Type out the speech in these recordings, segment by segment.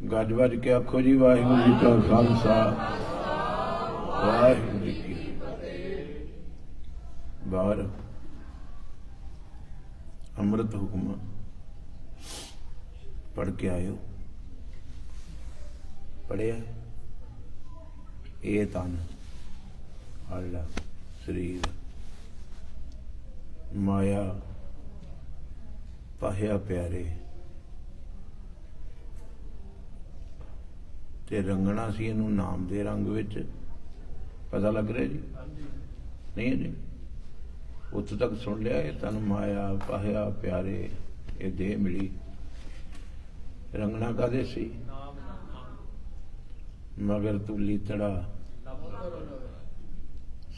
ਗੱਜ ਵੱਜ ਕੇ ਆਖੋ ਜੀ ਵਾਹਿਗੁਰੂ ਜੀ ਕਾ ਖਾਲਸਾ ਵਾਹਿਗੁਰੂ ਜੀ ਕੀ ਫਤਿਹ। ਬਾਹਰ ਅੰਮ੍ਰਿਤ ਹੁਕਮ ਪੜ੍ਹ ਕੇ ਆਇਓ। ਪੜ੍ਹਿਆ ਇਹ ਤਨ ਹੱਲਾ ਸਰੀਰ ਮਾਇਆ ਪਾਹਿਆ ਪਿਆਰੇ ਤੇ ਰੰਗਣਾ ਸੀ ਇਹਨੂੰ ਨਾਮ ਦੇ ਰੰਗ ਵਿੱਚ। ਪਤਾ ਲੱਗ ਰਿਹਾ ਜੀ? ਨਹੀਂ ਜੀ, ਉੱਥੋਂ ਤੱਕ ਸੁਣ ਲਿਆ। ਇਹ ਤਨ ਮਾਇਆ ਪਾਹਿਆ ਪਿਆਰੇ, ਇਹ ਦੇਹ ਮਿਲੀ। ਰੰਗਣਾ ਕਾਹਦੇ ਸੀ? ਮਗਰ ਤੂੰ ਲੀਤੜਾ।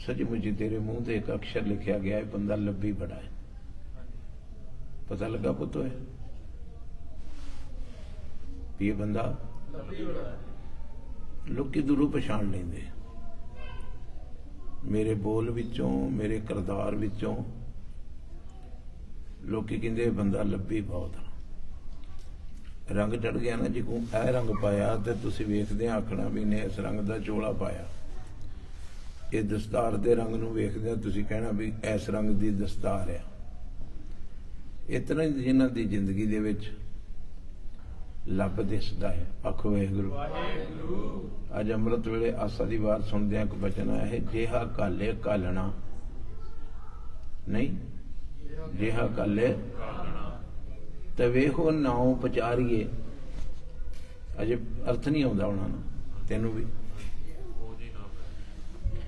सचमुच तेरे मुंह से एक अक्षर लिखा गया है, बंदा लब्बी बड़ा है। पता लगा पुतो है ये बंदा लोग दूरों पछाण लेंदे। मेरे बोल विचों मेरे करदार विचों लोग कहते बंदा लब्बी बहुत। रंग चढ़ गया ना जी को यह रंग पाया तो तुसीं वेखदे आखना भी ने इस रंग का चोला पाया। ये दस्तार के रंग नूं वेखदे तुसीं कहना भी इस रंग की दस्तार है। इतना जिन्हां दी जिंदगी दे विच लब दिसदा है। आखो वाहिगुरू। अज अमृत वेले आसा दी वार सुनदे एक बचन आया है, जेहा काले कालना नहीं, जेहा काले तवे हो नाव पचारिए। अजे अर्थ नहीं आउंदा होना ना तैनूं भी।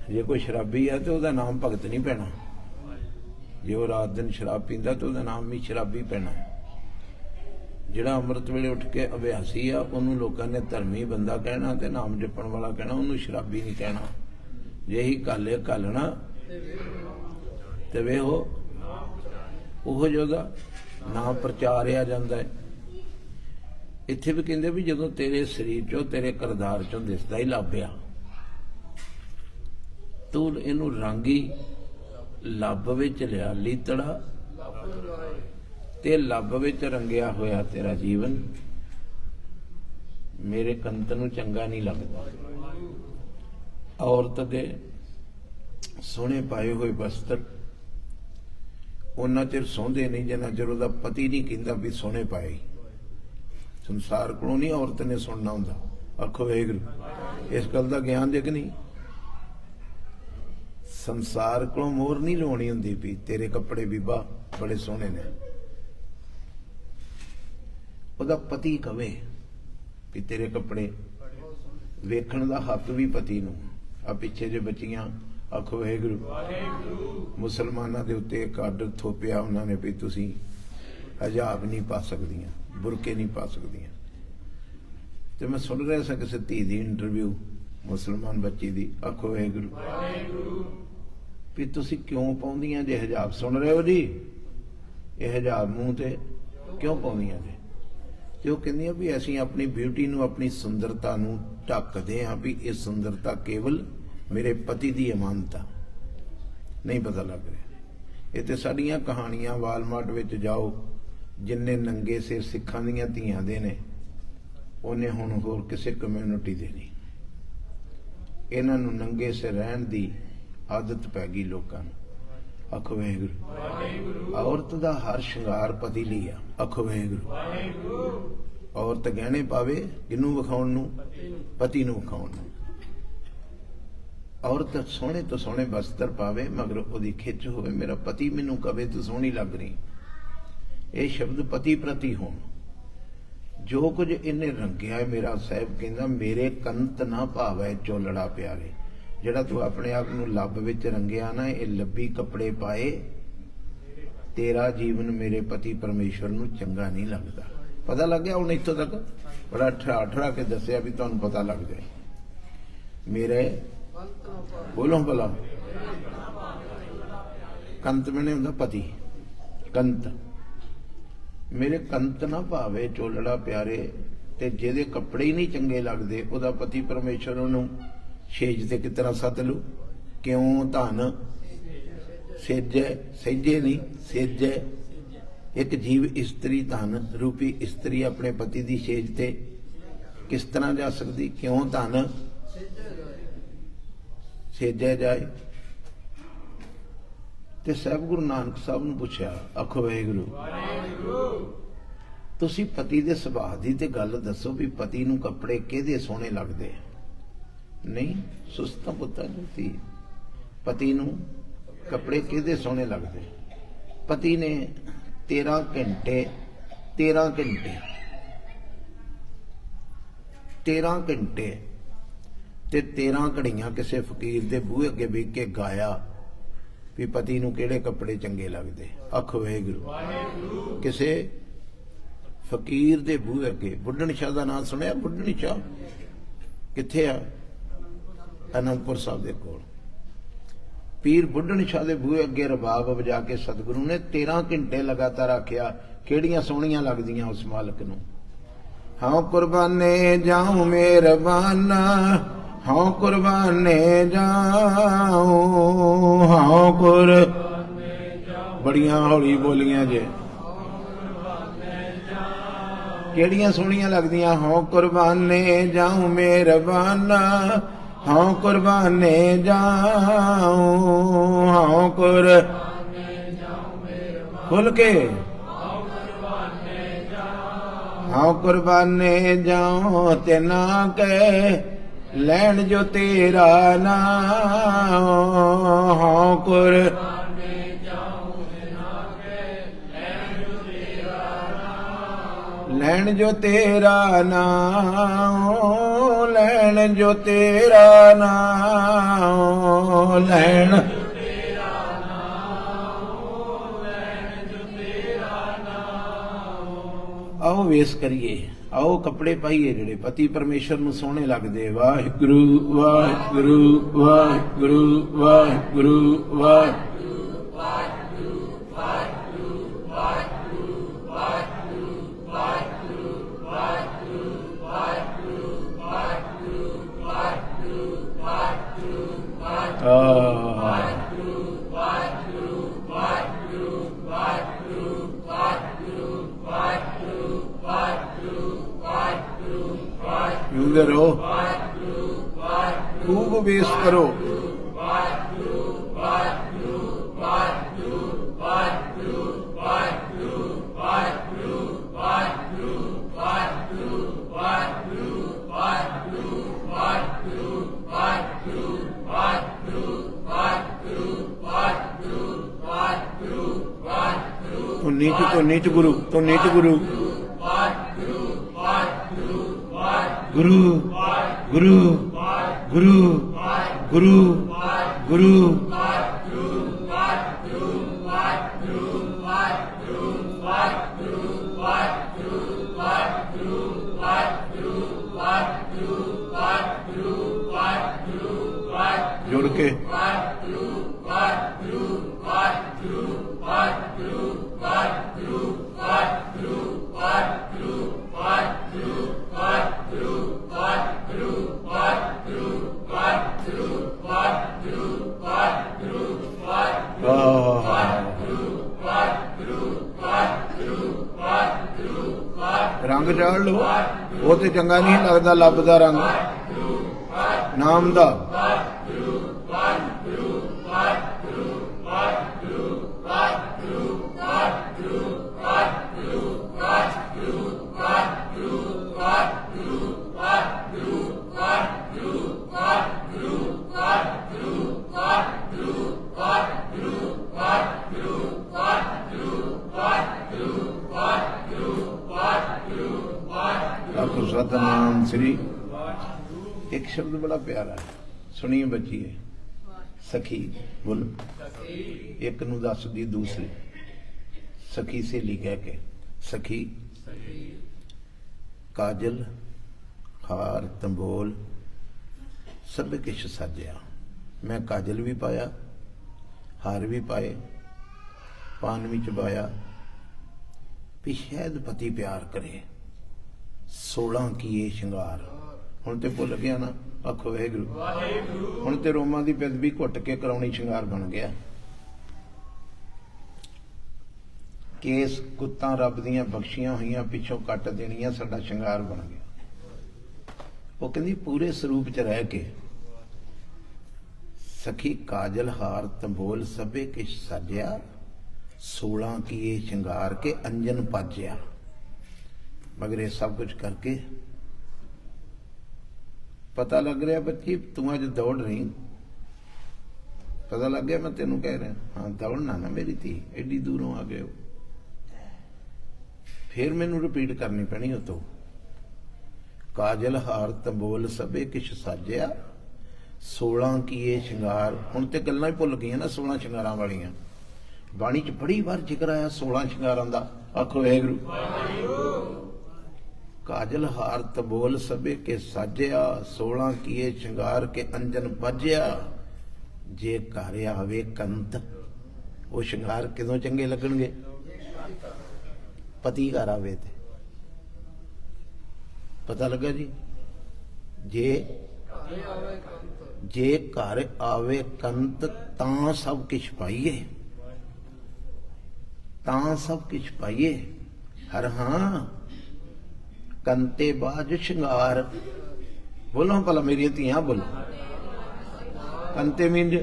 जे कोई शराबी है तो उसका नाम भगत नहीं पैना। जे वो रात दिन शराब पींदा तो उसका नाम भी शराबी पैना है। जिहड़ा अमृत वेले उठ के अभ्यासी आ उन्होंने लोगों ने धर्मी बंदा कहना ते नाम जपण वाला कहना, उन्होंने शराबी नहीं कहना। जे ही काले कालना ते वे हो ओह जोदा नाम प्रचारिया जांदा है। इत्थे भी कहंदे भी जदों तेरे शरीर चों तेरे करदार चों दिसदा ही लाभिया तू इनू रंगी लब विच लिया लीतड़ा ते लब विच रंगिया होया तेरा जीवन। मेरे कंत नू चंगा नहीं लगता। औरत दे सोहने पाए हुए वस्त्र उन्ना चिर सोहंदे नहीं जिन्ना चिर उहदा पति नहीं कहंदा भी सोहने पाए। संसार कोलों नहीं औरत ने सुनना हुंदा। आखो वाहिगुरू। इस गल दा ज्ञान दे कि नहीं? संसार को मोहर नहीं लवानी हुंदी भी तेरे कपड़े बीबा बड़े सोहने ने। उहदा पति कवे भी तेरे कपड़े वेखण दा हक भी पति नूं। आ पिछे जे बच्चियां आखो वाहिगुरू मुसलमानां दे उत्ते एक आर्डर थोपिया उन्होंने भी तुसीं हिजाब नहीं पा सकदियां, बुरके नहीं पा सकदियां। ते मैं सुन रहा सा किसी धी दी इंटरव्यू मुसलमान बच्ची दी। आखो वाहिगुरू भी तुसीं क्यों पाउंदियां जे हिजाब? सुन रहे हो जी? ये हिजाब मूँह ते क्यों पाउंदियां जे? ते ओह कहंदियां भी असीं अपनी ब्यूटी नूं अपनी सुंदरता नूं ढकदे हां भी ये सुंदरता केवल मेरे पति दी अमानत आ। नहीं पता लग रहा। ये तो साड़ियां कहानियां वालमार्ट विच जाओ जिन्ने नंगे सिर सिखां दीयां धीआं दे ने उन्हें हुण होर किसी कम्यूनिटी दे नहीं। इन्हां नूं नंगे सिर रहण दी आदत पै गई लोगों नूं। आखो वाहिगुरू। औरत दा हर श्रृंगार पति लई आ। आखो वाहिगुरू। औरत गहने पावे किनू विखाउण नूं? पति नूं विखाउण नूं। औरत सोहणे तो सोहणे वस्त्र पावे मगर ओहदी खिच होवे मेरा पति मैनू कवे तू सोहनी लग रही। ये शब्द पति प्रति होण। जो कुछ इन्हें रंगिया है मेरा साहिब कहंदा मेरे कंत ना भावै चोलड़ा प्यारे। जिहड़ा तू अपने आप नूं लब विच रंगिया ना ये लब्बी कपड़े पाए तेरा जीवन मेरे पति परमेश्वर नूं चंगा नहीं लगता। पता लग गया हुण इत्थों तक? बड़ा ठरा के दसिया भी तुहानूं पता लग जाए। मेरे बोलो भला कंत मैंने हुंदा पति कंत। मेरे कंत ना भावे चोलड़ा प्यारे ते जिहदे कपड़े ही नहीं चंगे लगदे ओहदा पति परमेश्वर नूं छेज ते किस तरह सद लू? क्यों धन सेजे सहेजे नहीं सेजे। एक जीव इस्त्री धन रूपी इस्त्री अपने पति की छेज ते किस तरह जा सकती, क्यों धन सेजे जाए। ते साहब गुरु नानक साहब ने पूछा, आखो वाहिगुरू तुसी पति दे सुभाਅ दी ते गल दसो भी पति नूं कपड़े किहदे सोहणे लगदे। नहीं सुस्ता पुत्ता दी पति नूं कपड़े किहदे सोहणे लगदे। पति ने 13 घंटे 13 घंटे 13 घंटे ते 13 घड़ियां किसी फकीर दे बूहे अगे बेह के गाया भी पति नूं किहड़े कपड़े चंगे लगदे। आखो वाहिगुरू किसे फकीर दे बूहे अगे। बुढ़न शाह दा नाम सुनिया? बुढ़न शाह किथे आ? आनंदपुर साहब दे कोल। पीर बुढ़न शाह दे बूहे अगे रबाब वजा के सतगुरु ने 13 घंटे लगातार आख्या किहड़ियां सोहणियां लगदियां उस मालक नूं। हाँ कुर्बाने जाऊं मेहरबाना, हाँ कुर्बाने जाऊं, हाँ बड़ियां हौली बोलियां जे केड़ियां सोहणियां लगदियां। हाँ कुर्बाने जाऊं मेहरबाना, हाँ कुर्बाने जाऊं, हाँ खुल के हाँ कुर्बाने जाऊं तेना के लैन जो तेरा नाम। हाँ लैन जो तेरा नाम, लैन जो तेरा नाम, लैन आओ वेस करिए, आओ कपड़े पाइए जिहड़े पति परमेश्वर नूं सोहणे लगदे। वाहिगुरू वाहिगुरू वाहिगुरू वाहिगुरू वाहिगुरू रहो, खूब वेस करो। तो नीच गुरु, तो नीच गुरु गुरु गुरु गुरु गुरु गुरु जोड़ के रंग चाड़ लो, वो तो चंगा नहीं लगता लभदा रंग नाम दा। सतनाम श्री। एक शब्द बड़ा प्यारा है, सुनिए बच्चिए। सखी बोल, एक नू दस दी दूसरी सखी सहेली कह के। सखी काजल हार तंबोल सब किश सजया, मैं काजल भी पाया, हार भी पाए, पान भी चबाया, भी शायद पति प्यार करे। 16 किए श्रृंगार, हुण ते भुल गया ना। आखो वाहिगुरू, हुण ते रोमां दी बेदबी घुट के कराउणी श्रृंगार बन गया। केस कुत्तां रब दियां बख्शियां होईयां पिछों कट देणियां साडा श्रृंगार बन गया। ਉਹ ਕਹਿੰਦੀ ਪੂਰੇ ਸਰੂਪ ਚ ਰਹਿ ਕੇ ਸਖੀ ਕਾਜਲ ਹਾਰ ਤੰਬੋਲ ਸਭੇ ਕਿਛ ਸਾਜਿਆ 16 ਕੀਏ ਸ਼ਿੰਗਾਰ ਕੇ ਅੰਜਨ ਪਾਜਿਆ। ਮਗਰ ਇਹ ਸਭ ਕੁਝ ਕਰਕੇ ਪਤਾ ਲੱਗ ਰਿਹਾ ਬੱਚੀ ਤੂੰ ਅੱਜ ਦੌੜ ਰਹੀ, ਪਤਾ ਲੱਗ ਗਿਆ ਮੈਂ ਤੈਨੂੰ ਕਹਿ ਰਿਹਾ ਹਾਂ ਦੌੜਨਾ ਨਾ ਮੇਰੀ ਧੀ, ਐਡੀ ਦੂਰੋਂ ਆ ਗਏ ਹੋ। ਫਿਰ ਮੈਨੂੰ ਰਿਪੀਟ ਕਰਨੀ ਪੈਣੀ ਉਹ ਤੋਂ ਕਾਜਲ ਹਾਰ ਤੰਬੋਲ ਸਭੇ ਕਿਛ ਸਾਜਿਆ 16 ਕੀਏ ਸ਼ਿੰਗਾਰ। ਹੁਣ ਤੇ ਗੱਲਾਂ ਹੀ ਭੁੱਲ ਗਈਆਂ ਨਾ 16 ਸ਼ਿੰਗਾਰਾਂ ਵਾਲੀਆਂ। ਬਾਣੀ ਚ ਬੜੀ ਵਾਰ ਜ਼ਿਕਰ ਆਇਆ 16 ਸ਼ਿੰਗਾਰਾਂ ਦਾ। ਆਖੋ ਵਾਹਿਗੁਰੂ। ਕਾਜਲ ਹਾਰ ਤੰਬੋਲ ਸਭੇ ਕੇ ਸਾਜਿਆ 16 ਕੀਏ ਸ਼ਿੰਗਾਰ ਕੇ ਅੰਜਨ ਬਾਜਿਆ। ਜੇ ਘਰ ਆਵੇ ਕੰਤ ਉਹ ਸ਼ਿੰਗਾਰ ਕਿਦੋਂ ਚੰਗੇ ਲੱਗਣਗੇ? ਪਤੀ ਘਰ ਆਵੇ ਤੇ ਪਤਾ ਲੱਗਾ ਜੀ। ਜੇ ਘਰ ਆਵੇ ਕੰਤ ਤਾਂ ਸਭ ਕੁਛ ਪਾਈਏ, ਤਾਂ ਸਭ ਕੁਛ ਪਾਈਏ। ਹਰ ਹਾਂ ਕੰਤੇ ਬਾਜ ਸ਼ਿੰਗਾਰ। ਬੋਲੋ ਭਲਾ ਮੇਰੀਆਂ ਧੀਆਂ ਬੋਲੋ। ਕੰਤੇ ਮੀਨਜ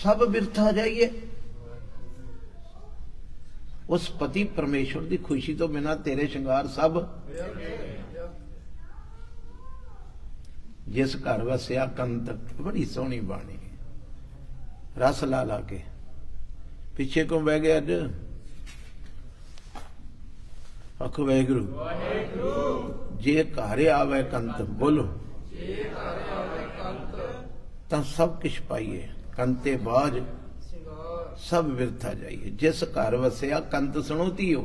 ਸਭ ਬਿਰਥਾ ਜਾਈਏ। उस पति परमेश्वर की खुशी तो बिना तेरे श्रृंगार सब। जिस घर वसिया कंत, बड़ी सोहनी बाणी रस ला ला के पिछे को बह गया अज। आखो वाहिगुरू। जे घर आवे कंत बोलो तो सब कुछ पाइए। कंते बाज सब बिरथा जाइए। जिस घर वसिया कंत सुनोती हो।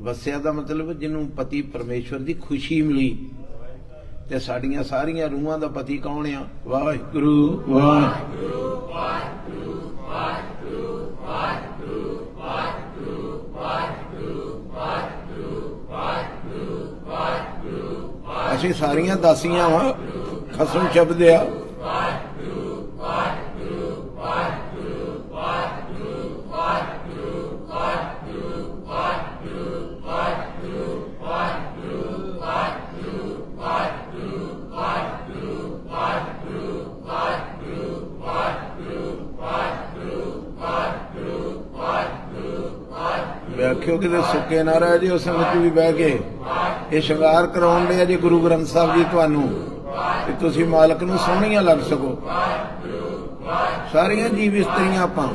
वसिया का मतलब जिन्हों पति परमेश्वर की खुशी मिली। ते साड़ियां सारियां रूहां दा पति कौन आ? वाहिगुरू वाहिगुरू वाहिगुरू वाहिगुरू वाहिगुरू वाहिगुरू वाहिगुरू वाहिगुरू वाहिगुरू वाहिगुरू। असीं सारियां दासियां वा खसम शब्द आ। आखियो कि सुके ना रह जे संगत भी बह के ये श्रृंगार कराउण दे जे गुरु ग्रंथ साहब जी तुहानू कि तुसीं मालक नूं सोहणियां लग सको। सारियां जीव इस्त्रियां आपां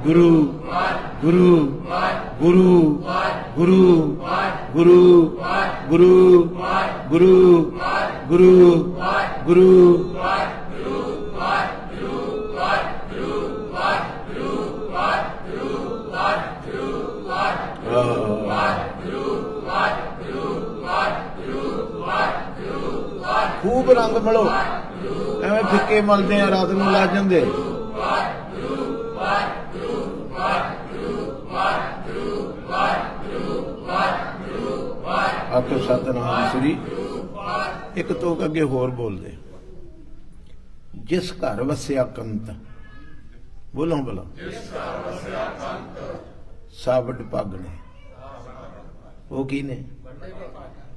गुरु गुरु गुरु गुरु गुरु गुरु गुरु गुरु गुरु खूब रंग मलो एवें फिक्के मलदे आ रात नूं ला जांदे। आखो सतनाम श्री। एक तो अगे होर बोल दे। जिस घर वसिया कंत बोलो बोलो सावड पग ने वो की ने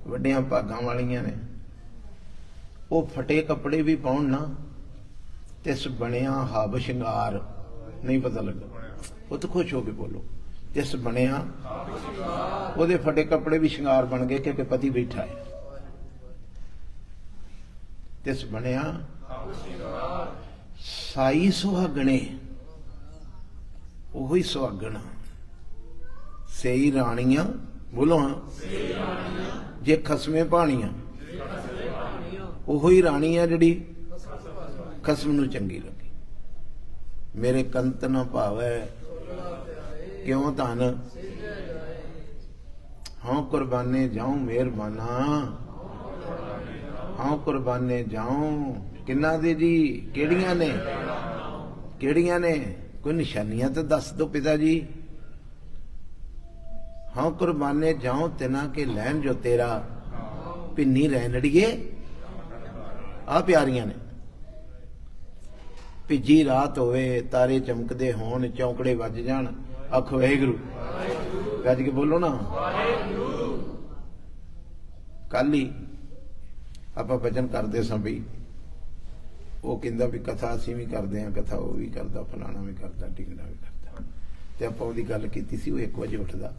वड्डियां भागां वालियां ने। वो फटे कपड़े भी पाउण ना तिस बनिया हब शिंगार नहीं पता लगा। वो तो खुश हो के बोलो जिस बनिया ਉਹਦੇ फटे कपड़े भी शिंगार बन गए क्योंकि पति बैठा है। तिस बनिया साई सुहागणे ओही सुहागण सही राणियां बोलो हाँ जे खसमे पाणियां ओही राणी है जिहड़ी खसम नूं चंगी लगी। मेरे कंत ना भावै क्यों धन हाँ कुर्बाने जाऊं मेहरबाना हाँ कुर्बाने जाऊं। किन्ना दे जी केड़ियां ने कोई निशानियां तो दस दो पिता जी। हाँ कुर्बाने जाऊं तिना के लैन जो तेरा भिन्नी रैनड़िए आ प्यारियां ने। भिजी रात होवे तारे चमकदे होण चौंकड़े वज जाण आखो वाहिगुरू गज के बोलो ना। कल ही आपां भजन करदे सां बई वो कहंदा भी कथा असीं भी करदे हां, कथा वो भी करदा, फलाना भी करदा, ढिंगड़ा भी करदा। ते आपां ओहदी गल कीती सी, वो 1 वजे उठदा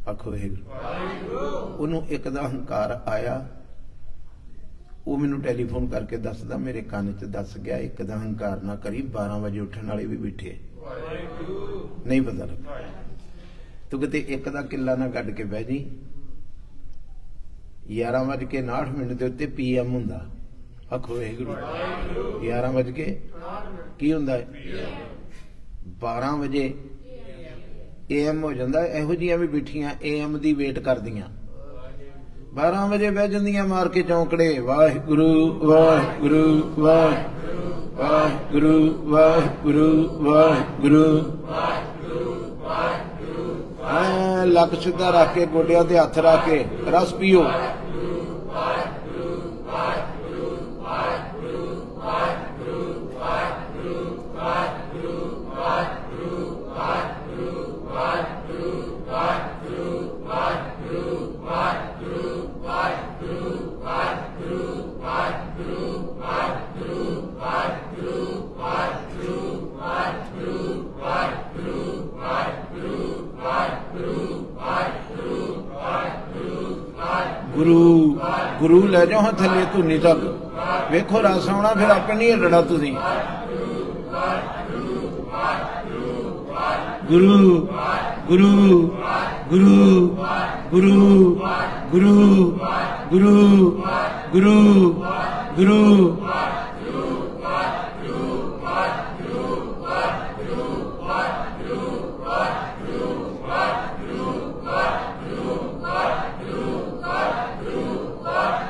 आखो वाहिगुरू। उहनूं एक दा हंकार आया, वो मैनूं टैलीफोन करके दसदा मेरे कान च दस गया एक दा हंकार ना करी, 12 वजे उठण वाले भी बैठे नहीं पता लगा। तू किते एक दा किला ना कढ के बह जी। 11:59 के उत्ते PM हुंदा आखो वाहिगुरू। 11 की हुंदा है 12 वजे AM हो जांदा। इहो जिहियां भी बैठियां AM दी वेट करदियां 12 वजे बह जांदियां मार के चौंकड़े वाहिगुरू वाहिगुरू वाहिगुरू वाहिगुरू वाहिगुरू वाहिगुरू। लक सीधा रख के गोडियां ते हथ रख के रस पीओ। गुरु गुरु लै जाओ हाँ थले धुनी तक वेखो रस आना, फिर आपे नहीं हिलना तुसीं। गुरु गुरु गुरु गुरु गुरु गुरु गुरु गुरु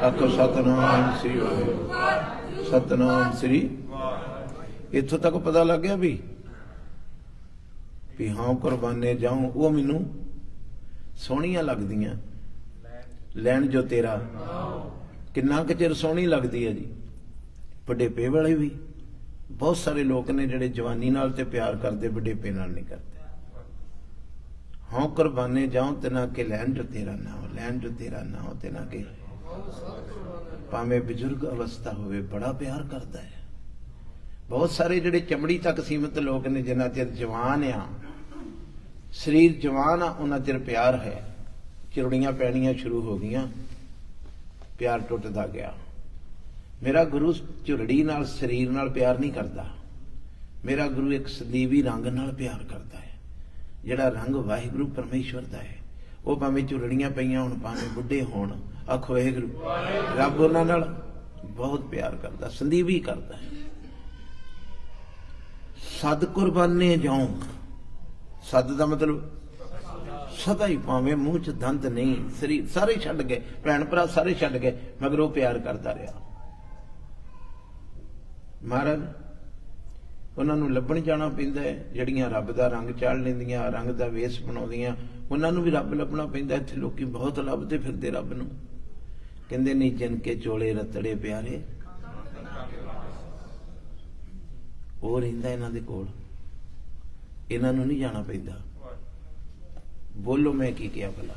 आखो सतनाम श्री वाहिगुरू सतनाम श्री। इत्थों तक पता लग गया भी हाँ कुर्बाने जाऊं वो मैनू सोहणियां लगदियां लैन जो तेरा। किन्ना क चिर सोहनी लगदी है जी। वडेपे वाले भी बहुत सारे लोग ने जिहड़े जवानी नाल ते प्यार करते, वडेपे नाल नहीं करते। हाँ कुर्बाने जाऊं तिना के लैन जो तेरा नाम, लैन जो तेरा नाम तिना के। भावें बजुर्ग अवस्था होवे बड़ा प्यार करता है। बहुत सारे जिहड़े चमड़ी तक सीमित लोग ने जिन्ना चिर जवान आ, शरीर जवान आ, उन्ना चिर प्यार है। चिरुड़ियां पैणियां शुरू हो गईयां, प्यार टुटदा गया। मेरा गुरु झुरड़ी नाल शरीर नाल प्यार नहीं करता। मेरा गुरु एक सदीवी रंग नाल प्यार करता है, जिहड़ा रंग वाहिगुरू परमेश्वर दा है। वो भावें झुरड़ियां पईयां होण, भावें बुढ़े होण, आखो वाहिगुरू। रब उन्हां नाल बहुत प्यार करता, संदीवी करता है। सद कुर्बाने जाऊं, सद दा मतलब सदा ही, भावें मूँह च दंत नहीं, शरीर सारे छड्ड गए, भैण भरा सारे छड्ड गए, मगर वो प्यार करता रहा। महाराज उन्होंने लभण जाना पैंदा है। जड़ियां रब दा रंग चाड़ लैंदियां, रंग दा वेस बनाउंदियां, उन्होंने भी रब लभना पैंदा। इत्थे लोकी बहुत लभदे फिरदे रब नूं। कहंदे नहीं जिनके चोले रतड़े प्यारे वो रहिंदा इन्हां दे कोल, इन्हां नूं नहीं जाना पैंदा। बोलो मैं की किया भला,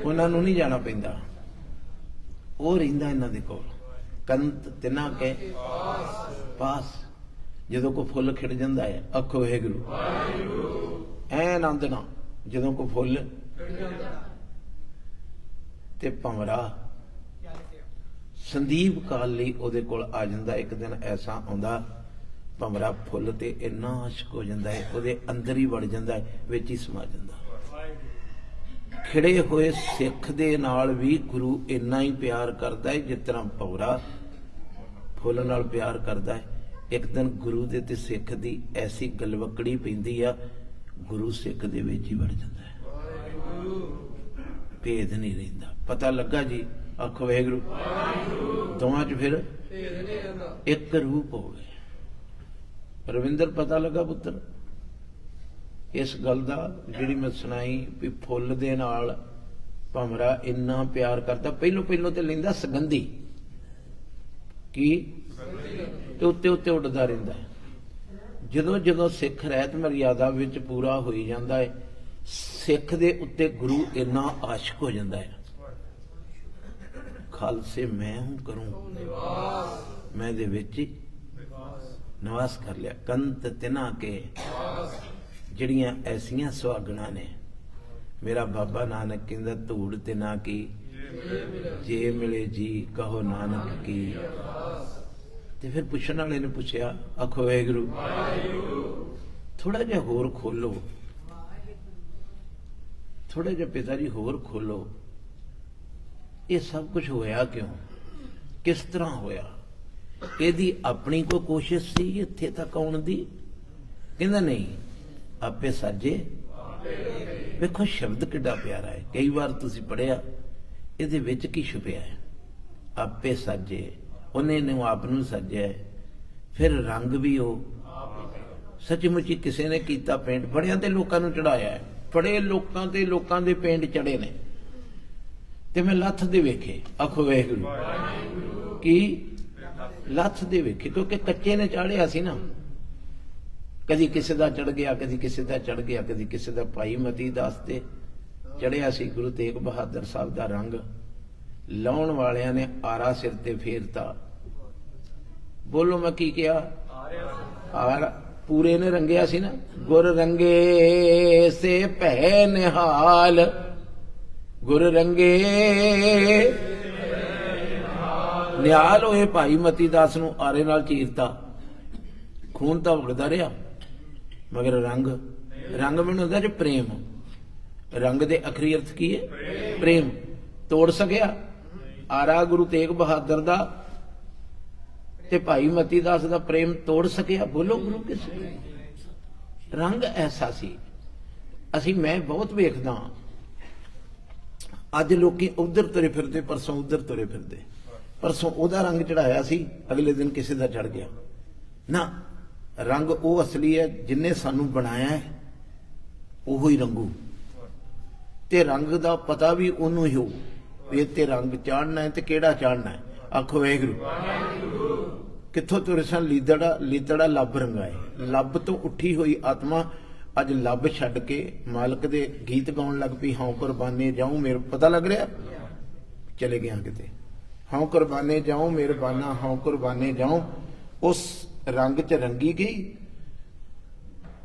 उन्हां नूं नहीं जाना पैंदा, वो रहिंदा इन्हां दे कोल। कंत तिना के पास जदों को फुल खिड़ जांदा है, आखो वाहिगुरू ऐ आनंद ना। जदों को फुल ते भंवरा संदीप काल लई ओहदे कोल आ जांदा। एक दिन ऐसा आउंदा भंवरा फुल ते इन्ना आशिक हो जांदा है, ओहदे अंदर ही वड़ जांदा है, विच ही समा जांदा। खिड़े होए सिख दे नाल भी गुरु इन्ना ही प्यार करता है जिस तरह भंवरा फुल नाल प्यार करता है। एक दिन गुरु दे ते सिख दी ऐसी गलवकड़ी पैंदी आ, गुरु सिख दे विच ही वड़ जांदा है, भेद नहीं रहिंदा। पता लगा जी, आखो वाहिगुरू। दोवां च फिर एक रूप हो गए। रविंदर पता लगा पुत्र, इस गल दा जिहड़ी मैं सुनाई भी फुੱਲ दे नाल भंवरा इन्ना प्यार करता, पहलों पहलों तो लैंदा सगंधी की ते उत्ते उत्ते उड़दा रहिंदा है। जदों जदों सिख रहत मर्यादा विच पूरा होई जांदा है, सिख दे उत्ते गुरु इन्ना आशिक हो जांदा है। खालसे मैं हूं करूं मैं दे विच निवास कर लिया। कंत तिना के जड़ियां ऐसियां सुहागणा ने, मेरा बाबा नानक कहंदा धूड़ तिना की जे मिले जी कहो नानक की। ते फिर पुछण वाले ने पुछया, आखो वाहिगुरू थोड़ा जिहा होर खोलो, थोड़ा जिहा पिता जी होर खोलो, ये सब कुछ होया क्यों, किस तरह होया, ਇਹਦੀ अपनी कोई कोशिश सी इत्थे तक आउण दी? कहंदा नहीं, आपे साजे। वेखो शब्द किड्डा प्यारा है, कई बार तुसीं पढ़िया इहदे विच की छुपिया है। आपे साजे, उन्हें ने आप नूं साजिया है, फिर रंग भी हो सचमुची किसी ने कीता पेंट, बड़ियां ते लोकां नूं चढ़ाया है, बड़े लोकां दे पेंट चढ़े ने, ते मैं लथ दे वेखे। आखो वाहिगुरू की लथ दे वेखे, क्योंकि कच्चे ने चाढ़िया सी ना, कदी किसी दा चढ़ गया, कदी किसी दा चढ़ गया, कदी किसी दा भाई मती दास ते चढ़िया सी। गुरु तेग बहादुर साहब दा रंग लाउण वालियां ने आरा सिर ते फेरता। बोलो मैं की किया? आरा पूरे ने रंगिया सी ना, गुर रंगे से भै निहाल, गुर रंगे निहाल होए। भाई मती दास नूं आरे नाल चीरता, खून तां वगदा रहा, मगर रंग मैनूं हुंदा जे प्रेम। रंग दे अखरी अर्थ की है? प्रेम। तोड़ सकिया आरा गुरु तेग बहादुर दा ते भाई मती दास दा प्रेम तोड़ सकिया? बोलो गुरु किस रंग ऐसा सी। असीं मैं बहुत वेखदा अज लोकी उधर तुरे फिरदे, परसों उधर तुरे फिरदे, परसों ओदा रंग चढ़ाया सी, अगले दिन किसी दा चढ़ गया ना। रंग वो असली है जिन्हें सानू बनाया है, ओहो ही रंगू। ते रंग दा पता भी ओनू ही हो भी ते रंग चाढ़ना है ते केड़ा चाढ़ना है। आखो वाहिगुरू कित्थों तुरे सन लीतड़ा लब रंगाए। लब तो उठी हुई आत्मा अज लब छड्ड के मालक दे गीत गाउण लग पई। हाँ कुरबाने जाऊं मेरे, पता लग रहा चले गया किते। हाँ कुरबाने जाऊं मेहरबाना, हाँ कुरबाने जाऊं। उस रंग च रंगी गई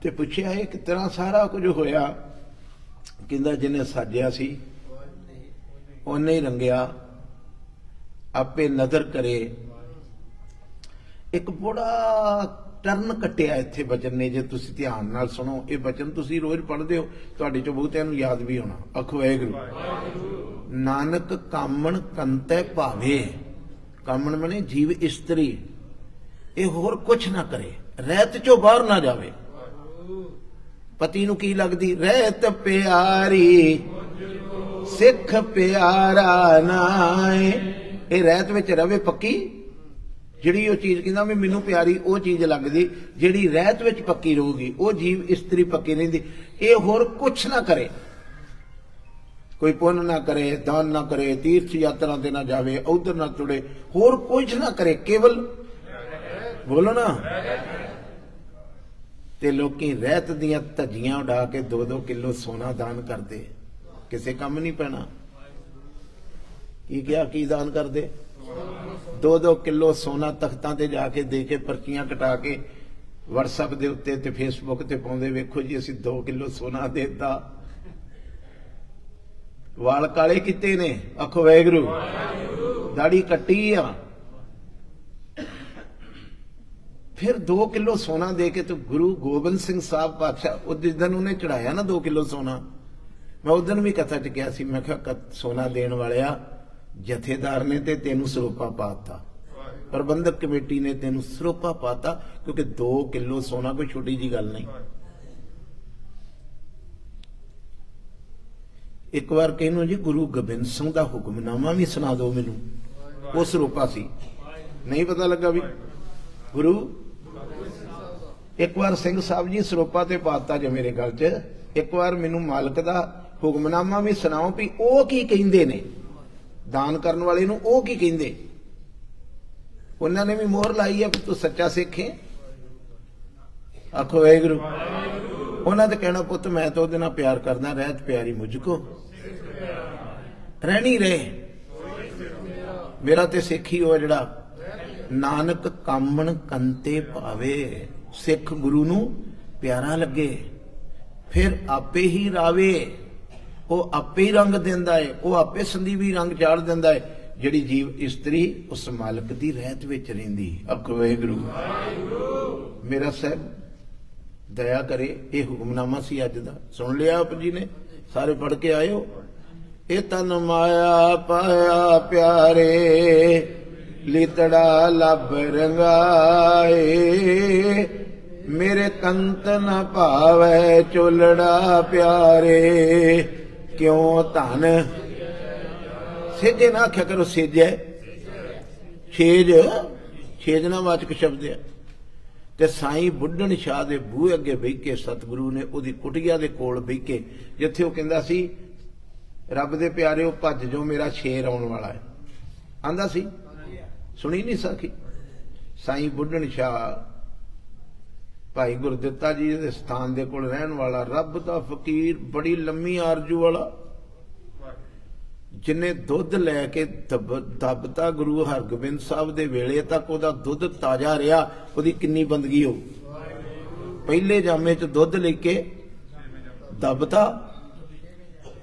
ते पुछया ये किस तरह सारा कुछ होया? कहंदा जिन्हें साजिया सी उन्हें ही रंगिया, आपे नदर करे। एक बड़ा टर्न कट्टिया इत्थे बचन ने, जे तुसीं ध्यान नाल सुनो। ये बचन तुसीं रोज पढ़दे हो, तुहाडे चों बहुतिआं नूं याद भी होना। आखो वाहिगुरू नानक कामण कंतै भावे। कामण मने जीव इस्त्री, ये होर कुछ ना करे, रहत चो बाहर ना जावे। पति नूं की लगदी? रहत प्यारी सिख प्यारा नाए। ये रहत विच रवे पक्की, जिहड़ी वो चीज कहंदा भी मैनूं प्यारी, वो चीज लगदी। जिहड़ी रहत विच पक्की रहूगी वो जीव इस्त्री पक्की रहिंदी। ये होर कुछ ना करे, कोई पुण्य ना करे, दान ना करे, तीर्थ यात्रा ते ना जावे, उधर ना तुड़े, होर कुछ ना करे, केवल बोलो ना। ते लोकी रहत दियां धज्जियां उड़ा के 2-2 किलो सोना दान करदे, किसे काम नहीं पैना। की क्या की दान करदे? 2-2 किलो सोना तख्तां ते जाके दे के पर्चियां कटा के WhatsApp दे उत्ते ते Facebook ते पाउंदे, वेखो जी असीं 2 किलो सोना देता। वाल काले किते ने? आखो वाहिगुरू दाढ़ी कट्टी आ। फिर 2 किलो सोना दे के तो गुरु गोबिंद सिंह साहब पातशाह जिस दिन उन्हें चढ़ाया ना 2 किलो सोना, मैं उस दिन भी कथा च गया सी। मैं कहा सोना देने वालिया जथेदार ने ते तेनू सरोपा पाता, प्रबंधक कमेटी ने तेनू सरोपा पाता, क्योंकि 2 किलो सोना कोई छोटी जी गल नहीं। एक बार कहनो जी गुरु गोबिंद सिंह का हुक्मनामा भी सुना दो मैनू, उस सरोपा सी, नहीं पता लगा भी गुरु ਇੱਕ ਵਾਰ ਸਿੰਘ ਸਾਹਿਬ ਜੀ ਸਰੋਪਾ ਤੇ ਪਾਤਾ ਜੇ ਮੇਰੇ ਗੱਲ 'ਚ, ਇੱਕ ਵਾਰ ਮੈਨੂੰ ਮਾਲਕ ਦਾ ਹੁਕਮਨਾਮਾ ਵੀ ਸੁਣਾਓ ਵੀ ਉਹ ਕੀ ਕਹਿੰਦੇ ਨੇ, ਦਾਨ ਕਰਨ ਵਾਲੇ ਨੂੰ ਉਹ ਕੀ ਕਹਿੰਦੇ। ਉਹਨਾਂ ਨੇ ਵੀ ਮੋਹਰ ਲਾਈ ਆ ਵੀ ਤੂੰ ਸੱਚਾ ਸਿੱਖ ਹੈ। ਆਖੋ ਵਾਹਿਗੁਰੂ। ਉਹਨਾਂ ਤੇ ਕਹਿਣਾ ਪੁੱਤ ਮੈਂ ਤਾਂ ਉਹਦੇ ਨਾਲ ਪਿਆਰ ਕਰਦਾ, ਰਹਿਤ ਪਿਆਰੀ ਮੁਝ ਕੋ ਰਹਿਣੀ ਰਹੇ। ਮੇਰਾ ਤੇ ਸਿੱਖ ਹੀ ਉਹ ਜਿਹੜਾ ਨਾਨਕ ਕਾਮਣ ਕੰਤੇ ਭਾਵੇ, ਸਿੱਖ ਗੁਰੂ ਨੂੰ ਪਿਆਰਾ ਲੱਗੇ ਫਿਰ ਆਪੇ ਹੀ ਰਾਵੇ। ਉਹ ਆਪੇ ਹੀ ਰੰਗ ਦਿੰਦਾ ਹੈ, ਉਹ ਆਪੇ ਸੰਦੀਵੀ ਰੰਗ ਚਾੜ ਦਿੰਦਾ ਹੈ। ਜਿਹੜੀ ਜੀਵ ਇਸਤਰੀ ਉਸ ਮਾਲਕ ਦੀ ਰਹਿਤ ਵਿੱਚ ਰਹਿੰਦੀ। ਆਖੋ ਵਾਹਿਗੁਰੂ। ਮੇਰਾ ਸਾਹਿਬ ਦਇਆ ਕਰੇ, ਇਹ ਹੁਕਮਨਾਮਾ ਸੀ ਅੱਜ ਦਾ, ਸੁਣ ਲਿਆ ਆਪ ਜੀ ਨੇ, ਸਾਰੇ ਪੜ੍ਹ ਕੇ ਆਇਓ। ਇਹ ਤਨ ਮਾਇਆ ਪਾਇਆ ਪਿਆਰੇ, ਲੀਤੜਾ ਲੱਭ ਰੰਗਾਏ, ਮੇਰੇ ਕੰਤ ਨ ਭਾਵੈ ਚੋਲੜਾ ਪਿਆਰੇ, ਕਿਉਂ ਧਨ ਸੇਜੇ ਨਾ ਆਖਿਆ ਕਰੋ, ਸੇਜੈ ਛੇਜ, ਛੇਜਨਾ ਵਾਚਕ ਸ਼ਬਦ ਹੈ। ਤੇ ਸਾਈਂ ਬੁੱਢਣ ਸ਼ਾਹ ਦੇ ਬੂਹੇ ਅੱਗੇ ਬਹਿ ਕੇ ਸਤਿਗੁਰੂ ਨੇ ਉਹਦੀ ਕੁਟੀਆ ਦੇ ਕੋਲ ਬਹਿ ਕੇ, ਜਿੱਥੇ ਉਹ ਕਹਿੰਦਾ ਸੀ ਰੱਬ ਦੇ ਪਿਆਰਿਓ ਭੱਜ ਜੋ ਮੇਰਾ ਸ਼ੇਰ ਆਉਣ ਵਾਲਾ ਹੈ, ਆਂਦਾ ਸੀ, ਸੁਣੀ ਨਹੀਂ ਸਾਖੀ। ਸਾਈਂ ਬੁੱਢਣ ਸ਼ਾਹ ਭਾਈ ਗੁਰਦਿੱਤਾ ਜੀ ਦੇ ਸਥਾਨ ਦੇ ਕੋਲ ਰਹਿਣ ਵਾਲਾ, ਰੱਬ ਦਾ ਫਕੀਰ, ਬੜੀ ਲੰਮੀ ਆਰਜੂ ਵਾਲਾ, ਜਿਨੇ ਦੁੱਧ ਲੈ ਕੇ ਦੱਬਤਾ ਗੁਰੂ ਹਰਗੋਬਿੰਦ ਸਾਹਿਬ ਦੇ ਵੇਲੇ ਤੱਕ ਉਹਦਾ ਦੁੱਧ ਤਾਜ਼ਾ ਰਿਹਾ। ਉਹਦੀ ਕਿੰਨੀ ਬੰਦਗੀ ਹੋ। ਪਹਿਲੇ ਜਾਮੇ 'ਚ ਦੁੱਧ ਲੈ ਕੇ ਦੱਬਤਾ